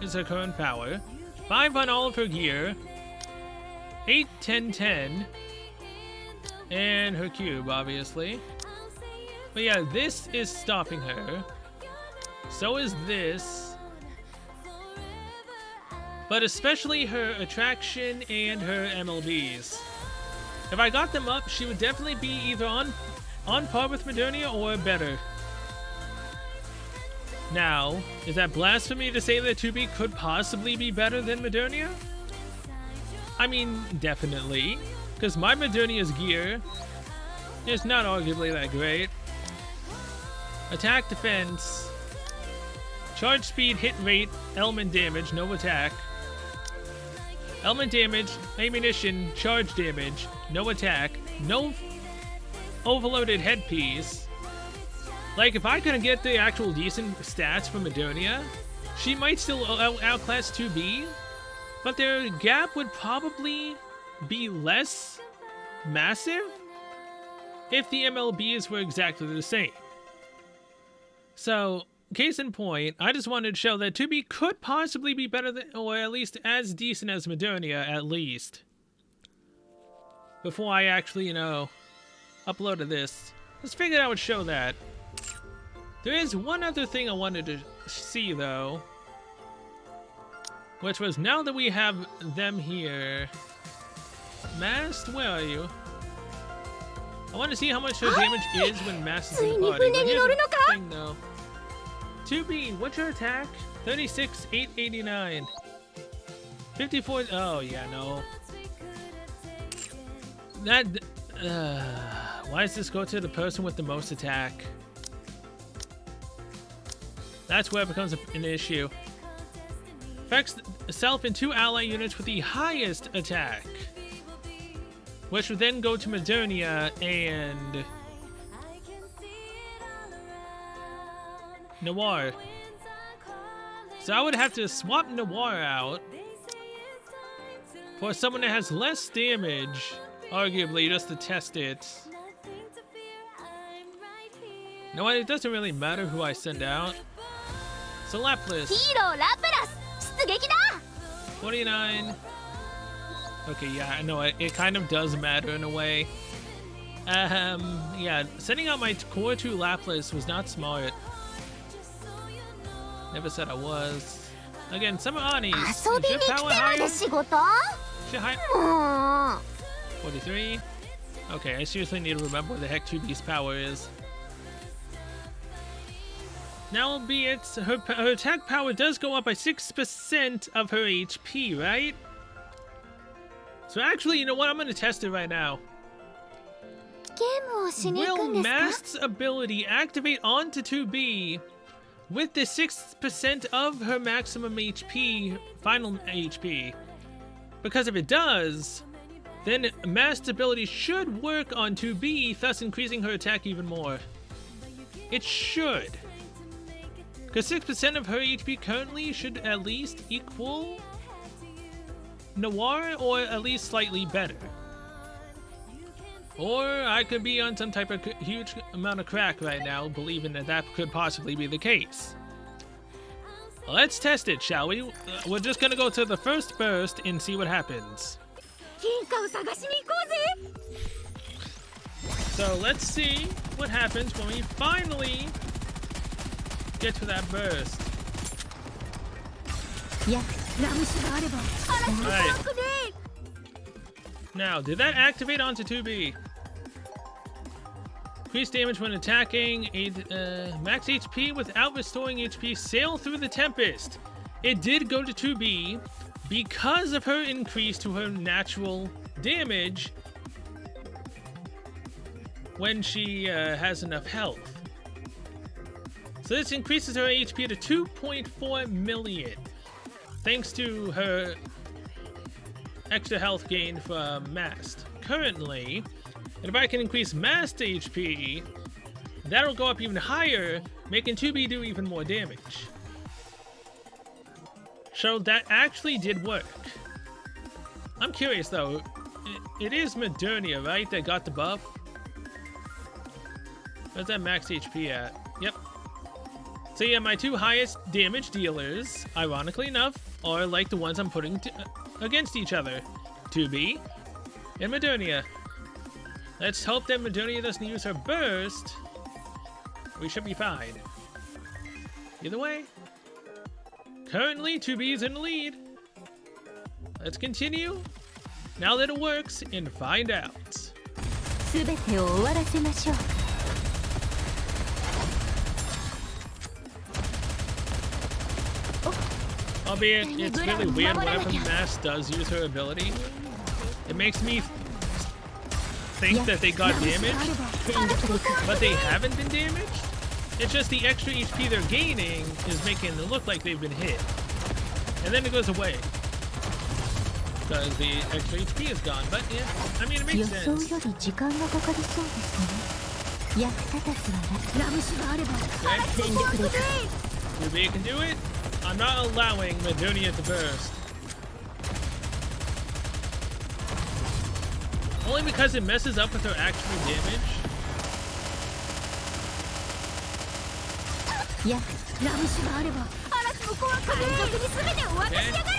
is her current power. 5 on all of her gear. 8, 10, 10. And her cube, obviously. But yeah, this is stopping her. So is this. But especially her attraction and her MLBs. If I got them up, she would definitely be either on par with Madonia or better. Now, is that blasphemy to say that 2B could possibly be better than Madonia? I mean, definitely. Because my Madonia's gear is not arguably that great. Attack, defense, charge speed, hit rate, element damage, no attack. Element damage, ammunition, charge damage, no attack, no overloaded headpiece. Like, if I couldn't get the actual decent stats from Madonia, she might still outclass 2B, but their gap would probably be less massive if the MLBs were exactly the same. So, case in point, I just wanted to show that 2B could possibly be better than, or at least as decent as Madonia, at least. Before I actually, you know, uploaded this. Just figured I would show that. There is one other thing I wanted to see, though. Which was, now that we have them here... Mast, where are you? I want to see how much her damage is when Mast is in the party. But here's the thing, though. 2B, what's your attack? 36, 889. 54, oh yeah, no. That, why does this go to the person with the most attack? That's where it becomes an issue. Affects self and 2 ally units with the highest attack. Which would then go to Madonia and... Noir. So I would have to swap Noir out for someone that has less damage, arguably, just to test it. No, it doesn't really matter who I send out. So Lapras. 49. Okay, yeah, I know it kind of does matter in a way. Yeah, sending out my core 2 Lapras was not smart. Never said I was. Again, Summer Ani. 遊びに来てまで仕事 Shit high. もう 43. Okay, I seriously need to remember what the heck 2B's power is. Now, albeit her attack power does go up by 6% of her HP, right? So actually, you know what? I'm gonna test it right now. ゲームをしに行く Will んですか Mast's ability activate onto 2B with the 6% of her maximum HP, final HP? Because if it does, then Mast's ability should work on 2B, thus increasing her attack even more. It should. Because 6% of her HP currently should at least equal Noir, or at least slightly better. Or I could be on some type of huge amount of crack right now, believing that that could possibly be the case. Let's test it, shall we? We're just gonna go to the first burst and see what happens. 金貨を探しに行こうぜ So let's see what happens when we finally get to that burst. いやラム酒があれば嵐も怖くね Now, did that activate onto 2B? Increase damage when attacking, max HP without restoring HP, sail through the Tempest. It did go to 2B because of her increase to her natural damage when she has enough health. So this increases her HP to 2.4 million, thanks to her extra health gain from Mast. Currently, and if I can increase Mast HP, that'll go up even higher, making 2B do even more damage. So that actually did work. I'm curious though, it is Modernia, right, that got the buff? Where's that max HP at? Yep. So yeah, my 2 highest damage dealers, ironically enough, are like the ones I'm putting against each other. 2B and Modernia. Let's hope that Modernia doesn't use her burst. We should be fine. Either way, currently 2B's in the lead. Let's continue, now that it works, and find out. 全てを終わらせましょう Albeit, it's really weird whenever Mass does use her ability. It makes me think that they got damaged, but they haven't been damaged. It's just the extra HP they're gaining is making it look like they've been hit. And then it goes away. Because the extra HP is gone, but yeah, I mean, it makes 予 sense. 想より時間がかかりそうですね役立たずはなラム酒があれば全力で 2B can do it. I'm not allowing Modernia to burst. Only because it messes up with her actual damage. いやラム酒があれば嵐も怖くない連続に全てを渡しやがれ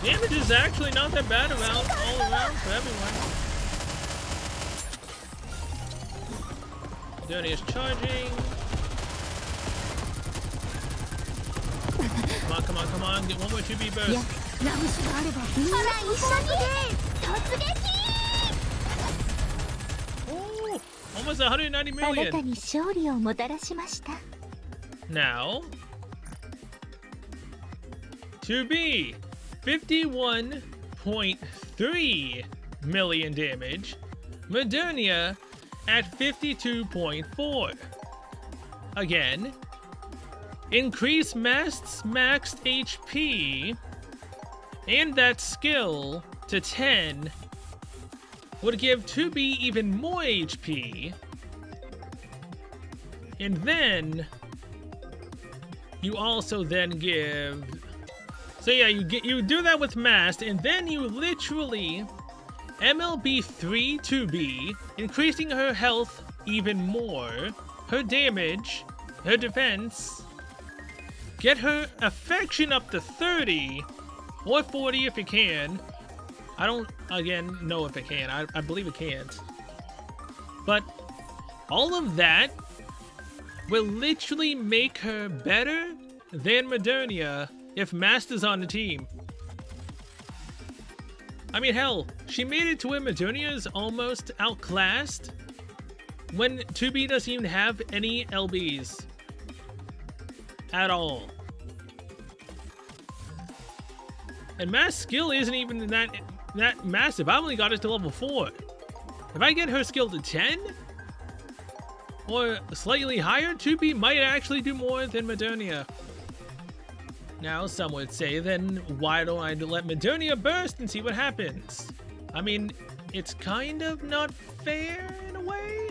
Damage is actually not that bad all around for everyone. Modernia is charging. Come on, come on, come on. Get one more 2B いや burst. ラム酒があればみんな一緒に突撃 Oh, almost 190あなた million. に勝利をもたらしました Now, 2B, 51.3 million damage. Modernia at 52.4. Again, increase Mast's maxed HP and that skill to 10 would give 2B even more HP. And then you also then give, so yeah, you do that with Mast, and then you literally MLB 3 2B, increasing her health even more, her damage her defense, get her affection up to 30 or 40 if it can. I don't, again, know if it can. I believe it can't. But all of that will literally make her better than Madonia if Master's on the team. I mean, hell, she made it to where Madonia is almost outclassed when 2B doesn't even have any LBs at all. And mass skill isn't even that massive. I only got it to level 4. If I get her skill to 10 or slightly higher, 2B might actually do more than Madonia. Now, some would say, then why don't I let Madonia burst and see what happens? I mean, it's kind of not fair in a way.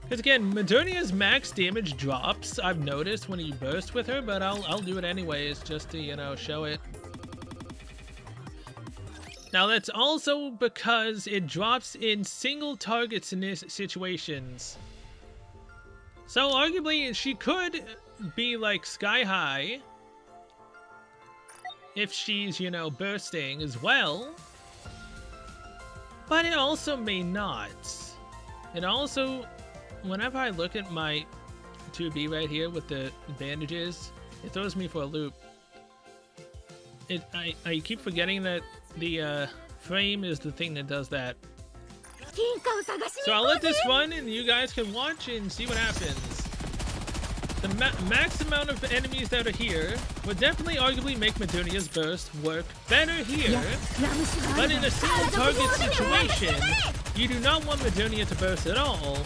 Because again, Madonia's max damage drops, I've noticed, when you burst with her, but I'll do it anyways, just to, you know, show it. Now, that's also because it drops in single target situations. So, arguably, she could be, like, sky high if she's, you know, bursting as well. But it also may not. It also, whenever I look at my 2B right here with the bandages, it throws me for a loop. I keep forgetting that the frame is the thing that does that. So I'll let this run and you guys can watch and see what happens. The max amount of enemies that are here would definitely arguably make Madonia's burst work better here, but in a single target situation, you do not want Madonia to burst at all,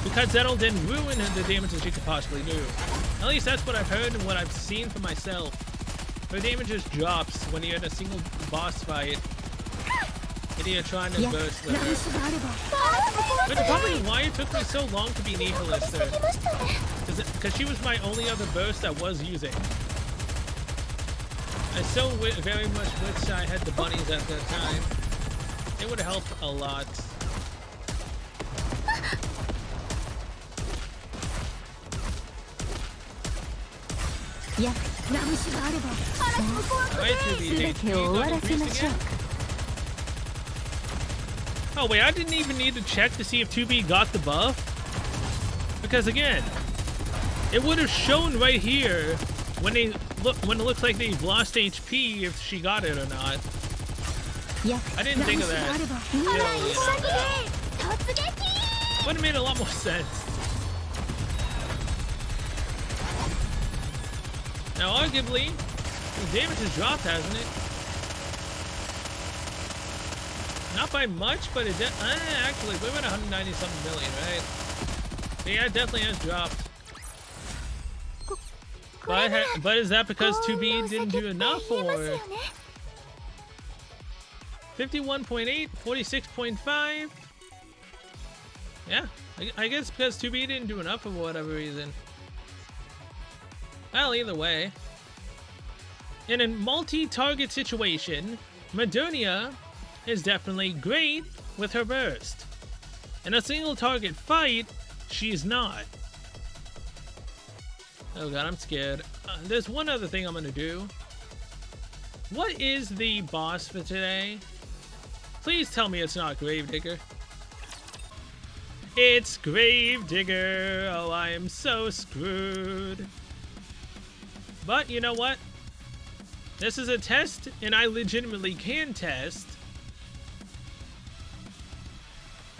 because that'll then ruin the damage that she could possibly do. At least that's what I've heard and what I've seen for myself. Her damage just drops when you're in a single boss fight and you're trying to burst with her. But probably why it took me so long to be Nihilister, because she was my only other burst I was using. I so very much wish I had the bunnies at that time. It would help a lot. Alright, 2B's HP got increased again. Oh wait, I didn't even need to check to see if 2B got the buff. Because again, it would have shown right here when it looks like they've lost HP if she got it or not. I didn't think of that. Would have made a lot more sense. Now, arguably, the damage has dropped, hasn't it? Not by much, but it actually, we're at 190-something million, right? So yeah, it definitely has dropped. But is that because 2B didn't do enough, or 51.8, 46.5? Yeah, I guess because 2B didn't do enough for whatever reason. Well, either way. In a multi-target situation, Madonia is definitely great with her burst. In a single target fight, she's not. Oh god, I'm scared. There's one other thing I'm gonna do. What is the boss for today? Please tell me it's not Gravedigger. It's Gravedigger! Oh, I am so screwed. But you know what? This is a test, and I legitimately can test.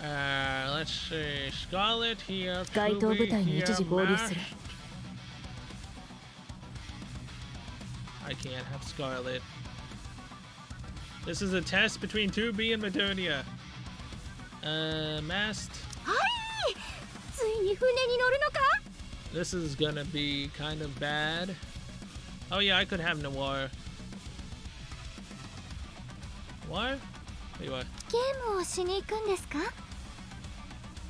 Let's see. Scarlet here. I can't have Scarlet. This is a test between 2B and Madonia. Mast. This is gonna be kind of bad. Oh yeah, I could have Noir. What? Wait, what?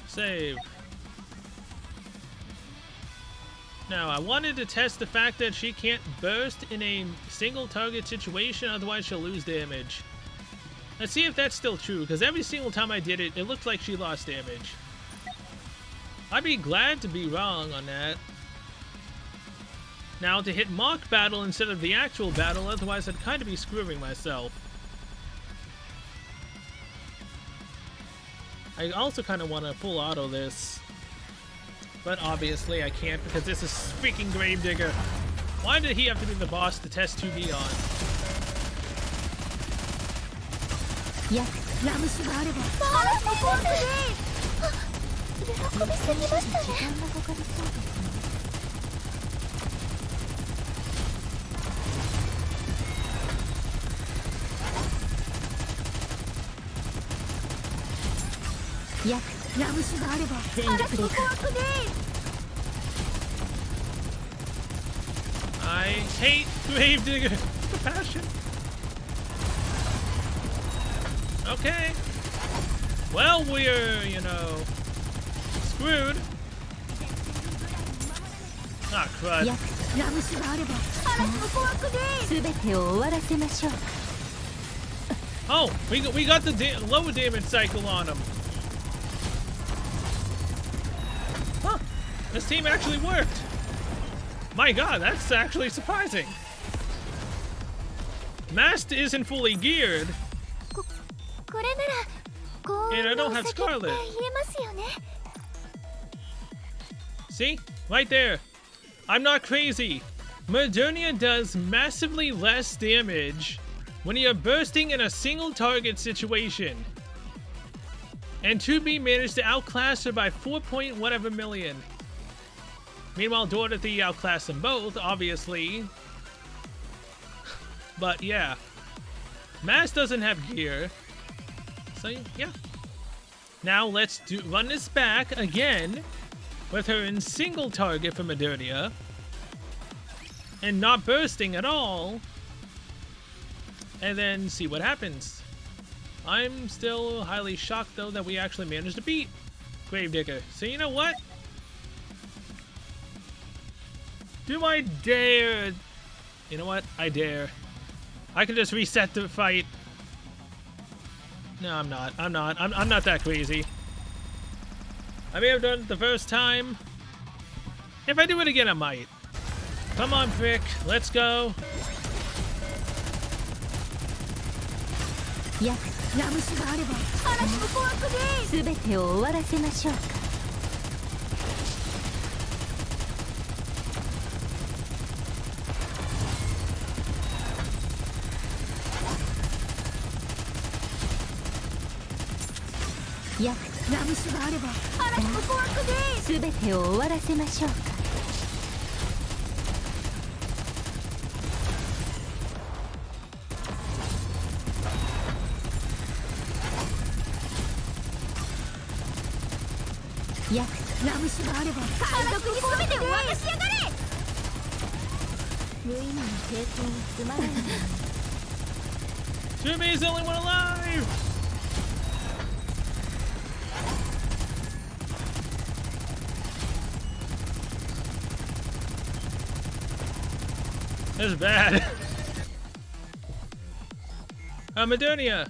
Save. Now, I wanted to test the fact that she can't burst in a single target situation, otherwise she'll lose damage. Let's see if that's still true, because every single time I did it, it looked like she lost damage. I'd be glad to be wrong on that. Now, to hit mock battle instead of the actual battle, otherwise I'd kind of be screwing myself. I also kind of want to full auto this. But obviously I can't because this is freaking Gravedigger. Why did he have to be the boss to test 2B on? Yeah, I hate Gravedigger. The passion. Okay. Well, we're, you know, screwed. Ah, crud. Oh, we got the lower damage cycle on him. Huh. This team actually worked. My god, that's actually surprising. Mast isn't fully geared. And I don't have Scarlet. See? Right there. I'm not crazy. Modernia does massively less damage when you're bursting in a single target situation. And 2B managed to outclass her by 4.whatever million. Meanwhile, Dorothy outclassed them both, obviously. But yeah. Mass doesn't have gear. So yeah. Now let's run this back again with her in single target for Modernia. And not bursting at all. And then see what happens. I'm still highly shocked though that we actually managed to beat Gravedigger. So you know what? Do I dare? You know what? I dare. I can just reset the fight. No, I'm not. I'm not that crazy. I may have done it the first time. If I do it again, I might. Come on, Vic. Let's go. Yeah. Jimmy's the only one alive! This is bad. Modernia.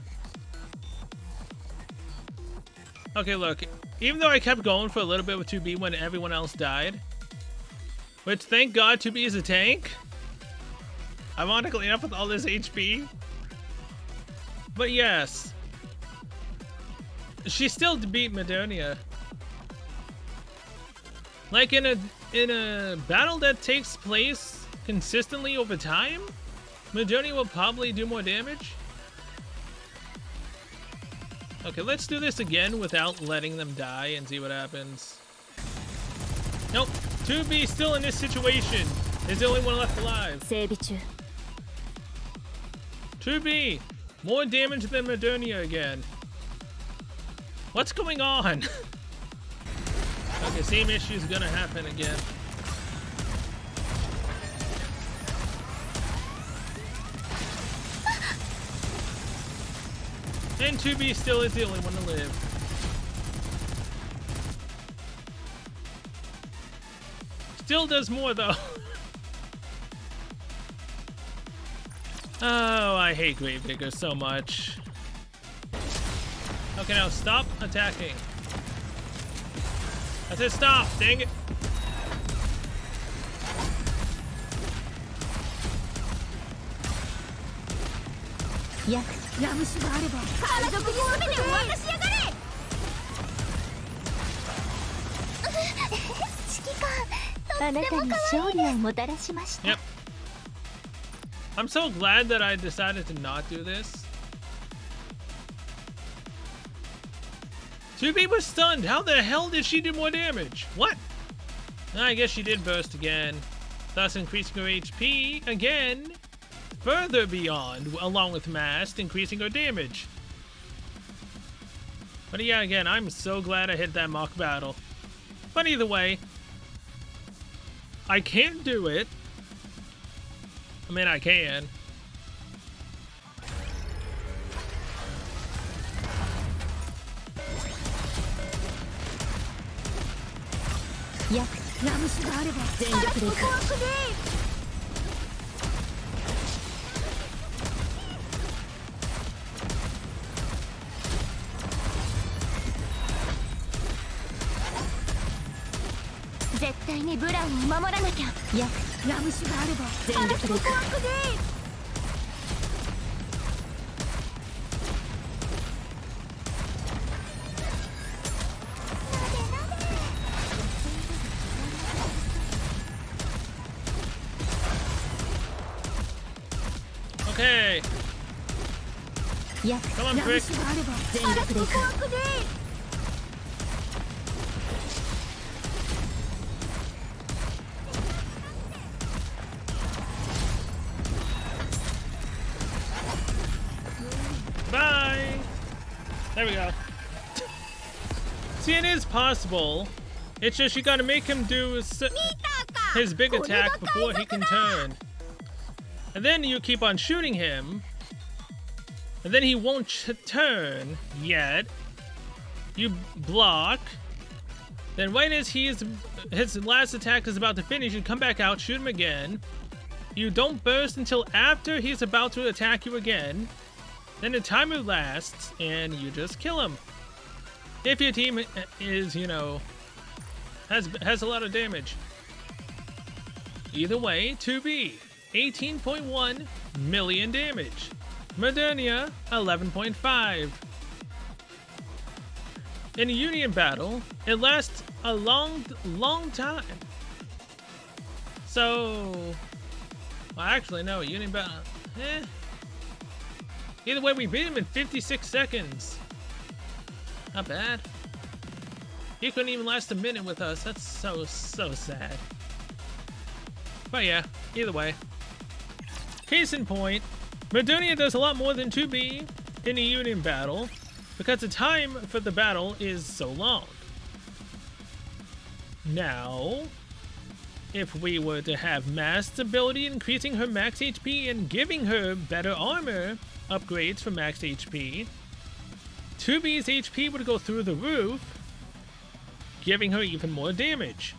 Okay, look. Even though I kept going for a little bit with 2B when everyone else died, which thank God 2B is a tank. Ironically enough with all this HP. But yes. She still beat Modernia. Like in a battle that takes place consistently over time, Modernia will probably do more damage. Okay, let's do this again without letting them die and see what happens. Nope, 2B still in this situation. Is the only one left alive. 2B, more damage than Modernia again. What's going on? Okay, same issue is gonna happen again. And 2B still is the only one to live. Still does more though. Oh, I hate Gravedigger so much. Okay, now stop attacking. I said stop, dang it. Yep. I'm so glad that I decided to not do this. 2B was stunned. How the hell did she do more damage? What? I guess she did burst again, thus increasing her HP again, further beyond, along with Mast, increasing her damage. But yeah, again, I'm so glad I hit that mock battle. But either way, I can't do it. I mean, I can. Okay. Come on, Crick. Bye. There we go. See, it is possible. It's just you gotta make him do his big attack before he can turn. And then you keep on shooting him. And then he won't turn yet. You block. Then right as his last attack is about to finish, you come back out, shoot him again. You don't burst until after he's about to attack you again. Then the timer lasts, and you just kill him. If your team is, you know, has a lot of damage. Either way, 2B, 18.1 million damage. Modernia, 11.5. In a union battle, it lasts a long time. So, well, actually, no, a union battle, Either way, we beat him in 56 seconds. Not bad. He couldn't even last a minute with us. That's so sad. But yeah, either way. Case in point, Modernia does a lot more than 2B in a union battle because the time for the battle is so long. Now, if we were to have Mast's ability increasing her max HP and giving her better armor upgrades for max HP, 2B's HP would go through the roof, giving her even more damage.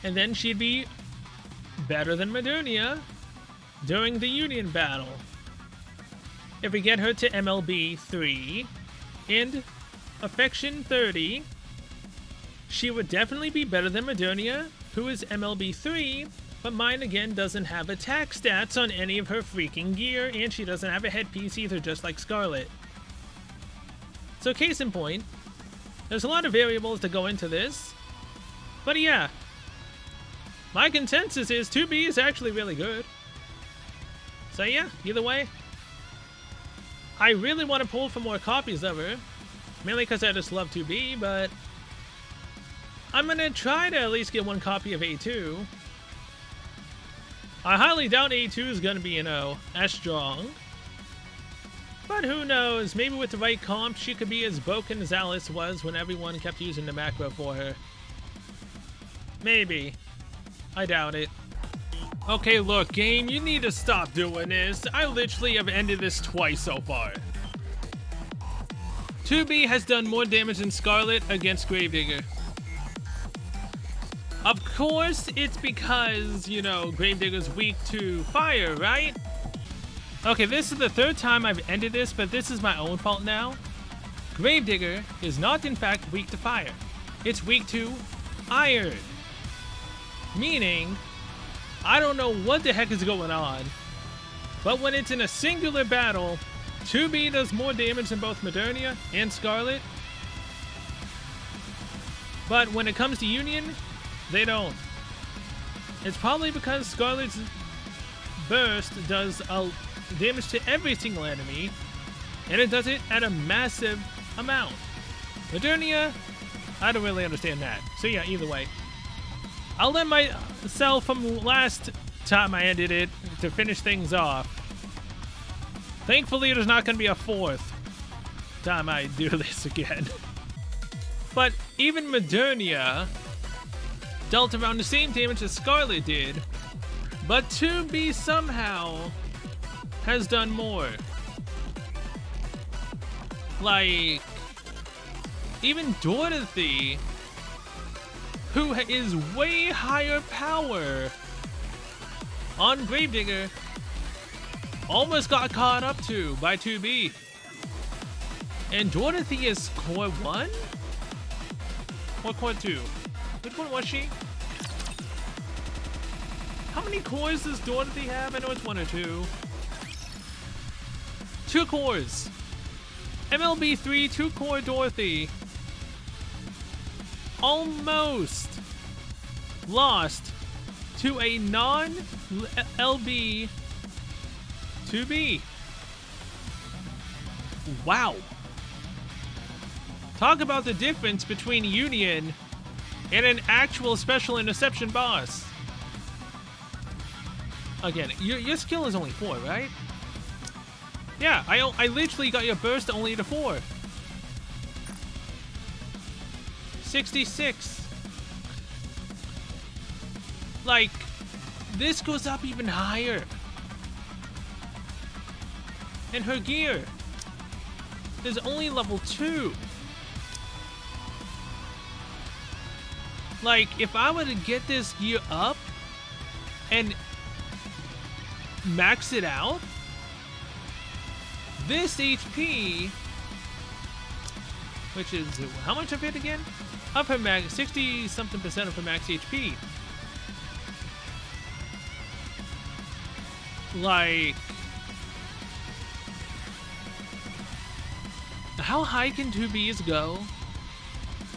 And then she'd be better than Modernia during the union battle. If we get her to MLB 3 and Affection 30, she would definitely be better than Modernia, who is MLB 3, but mine again doesn't have attack stats on any of her freaking gear, and she doesn't have a headpiece either, just like Scarlet. So case in point, there's a lot of variables that go into this, but yeah, my consensus is 2B is actually really good. So yeah, either way, I really want to pull for more copies of her, mainly because I just love 2B, but I'm gonna try to at least get one copy of A2. I highly doubt A2 is gonna be, you know, as strong. But who knows, maybe with the right comp, she could be as broken as Alice was when everyone kept using the macro for her. Maybe. I doubt it. Okay, look, game, you need to stop doing this. I literally have ended this twice so far. 2B has done more damage than Scarlet against Gravedigger. Of course, it's because, you know, Gravedigger's weak to fire, right? Okay, this is the third time I've ended this, but this is my own fault now. Gravedigger is not in fact weak to fire. It's weak to iron. Meaning, I don't know what the heck is going on, but when it's in a singular battle, 2B does more damage than both Modernia and Scarlet. But when it comes to Union, they don't. It's probably because Scarlet's burst does damage to every single enemy, and it does it at a massive amount. Modernia, I don't really understand that. So yeah, either way. I'll let myself from last time I ended it to finish things off. Thankfully, there's not going to be a fourth time I do this again. But even Modernia dealt around the same damage as Scarlet did, but 2B somehow has done more. Like, even Dorothy, who is way higher power on Gravedigger, almost got caught up to by 2B. And Dorothy is core 1? Or core 2? Which one was she? How many cores does Dorothy have? I know it's 1 or 2. 2 cores. MLB 3, 2 core Dorothy. Almost lost to a non-LB 2B. Wow. Talk about the difference between Union and an actual special interception boss. Again, your skill is only 4, right? Yeah, I literally got your burst only to 4. 66. Like, this goes up even higher. And her gear is only level 2. Like, if I were to get this gear up and max it out, this HP, which is how much of it again? Of her max, 60 something percent of her max HP. Like, how high can 2Bs go?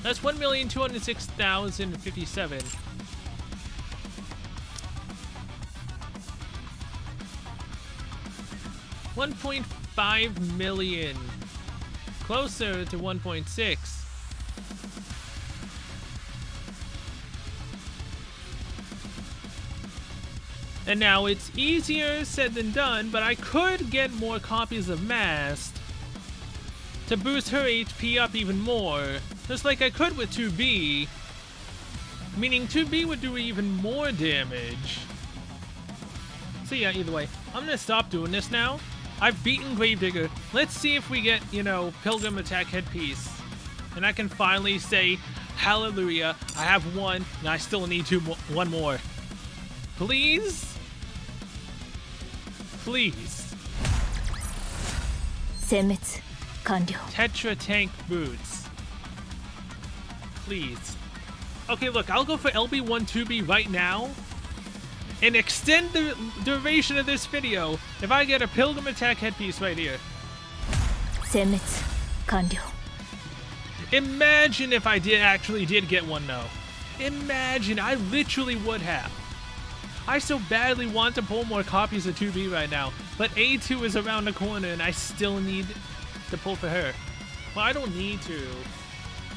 That's 1,206,057. $1.5 million. Closer to 1.6. And now it's easier said than done, but I could get more copies of Mast to boost her HP up even more, just like I could with 2B, meaning 2B would do even more damage. So yeah, either way, I'm gonna stop doing this now. I've beaten Gravedigger. Let's see if we get, you know, Pilgrim Attack Headpiece, and I can finally say, hallelujah, I have one, and I still need one more. Please? Please. Tetra Tank Boots. Please. Okay, look, I'll go for LB1 2B right now and extend the duration of this video if I get a Pilgrim Attack Headpiece right here. Imagine if I actually did get one though. Imagine, I literally would have. I so badly want to pull more copies of 2B right now, but A2 is around the corner and I still need to pull for her. Well, I don't need to.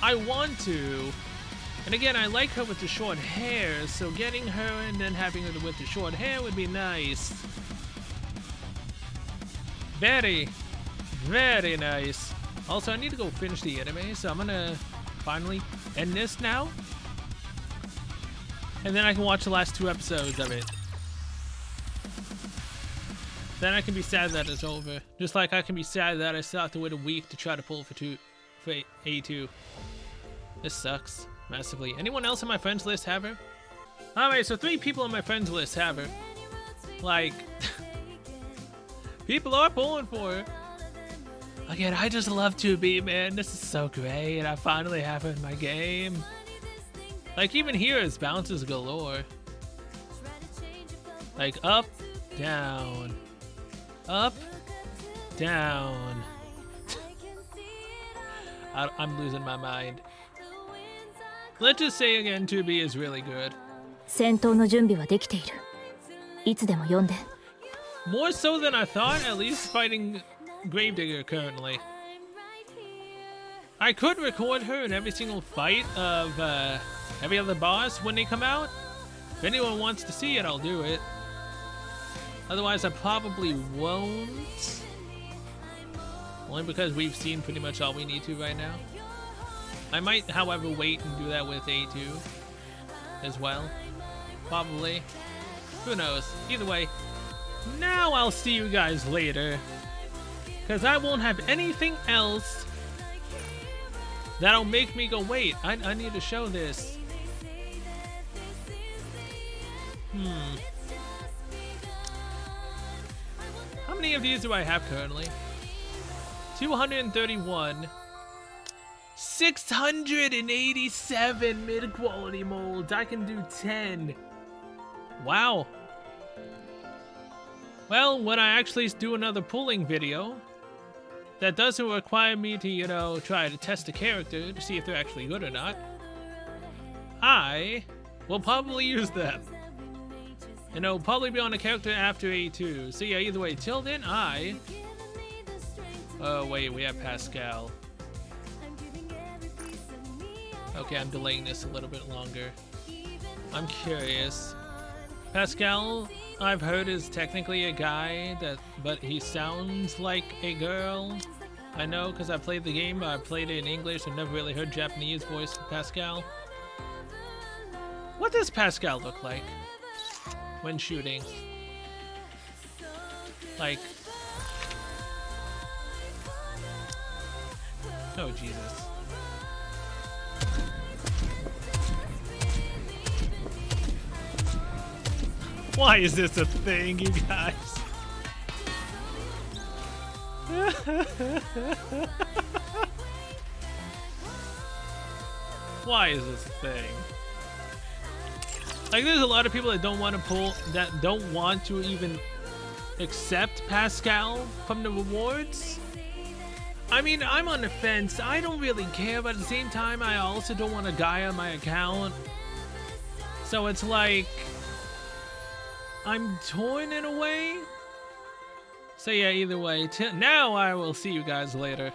I want to. And again, I like her with the short hair, so getting her and then having her with the short hair would be nice. Very, very nice. Also, I need to go finish the anime, so I'm gonna finally end this now. And then I can watch the last 2 episodes of it. Then I can be sad that it's over. Just like I can be sad that I still have to wait a week to try to pull for A2. This sucks massively. Anyone else on my friends list have her? Alright, so 3 people on my friends list have her. Like, people are pulling for her. Again, I just love 2B, man. This is so great. I finally have it in my game. Like, even here, it's bounces galore. Like, up, down, up, down. I'm losing my mind. Let's just say again, 2B is really good. 戦闘の準備はできている。いつでも呼んで。More so than I thought, at least fighting Gravedigger currently. I could record her in every single fight of every other boss when they come out. If anyone wants to see it, I'll do it. Otherwise, I probably won't. Only because we've seen pretty much all we need to right now. I might, however, wait and do that with A2 as well. Probably. Who knows? Either way, now I'll see you guys later. Because I won't have anything else that'll make me go, wait, I need to show this. How many of these do I have currently? 231. 687 mid-quality molds. I can do 10. Wow. Well, when I actually do another pulling video, that doesn't require me to, you know, try to test a character to see if they're actually good or not. I will probably use them. And it'll probably be on a character after A2. So yeah, either way, till then, oh wait, we have Pascal. Okay, I'm delaying this a little bit longer. I'm curious. Pascal, I've heard, is technically a guy, but he sounds like a girl. I know because I played the game, but I played it in English and never really heard Japanese voice for Pascal. What does Pascal look like when shooting? Like... Oh, Jesus. Why is this a thing, you guys? Why is this a thing? Like, there's a lot of people that don't want to pull, that don't want to even accept Pascal from the rewards. I mean, I'm on the fence. I don't really care, but at the same time, I also don't want a guy on my account. So it's like, I'm torn in a way. So yeah, either way, now I will see you guys later.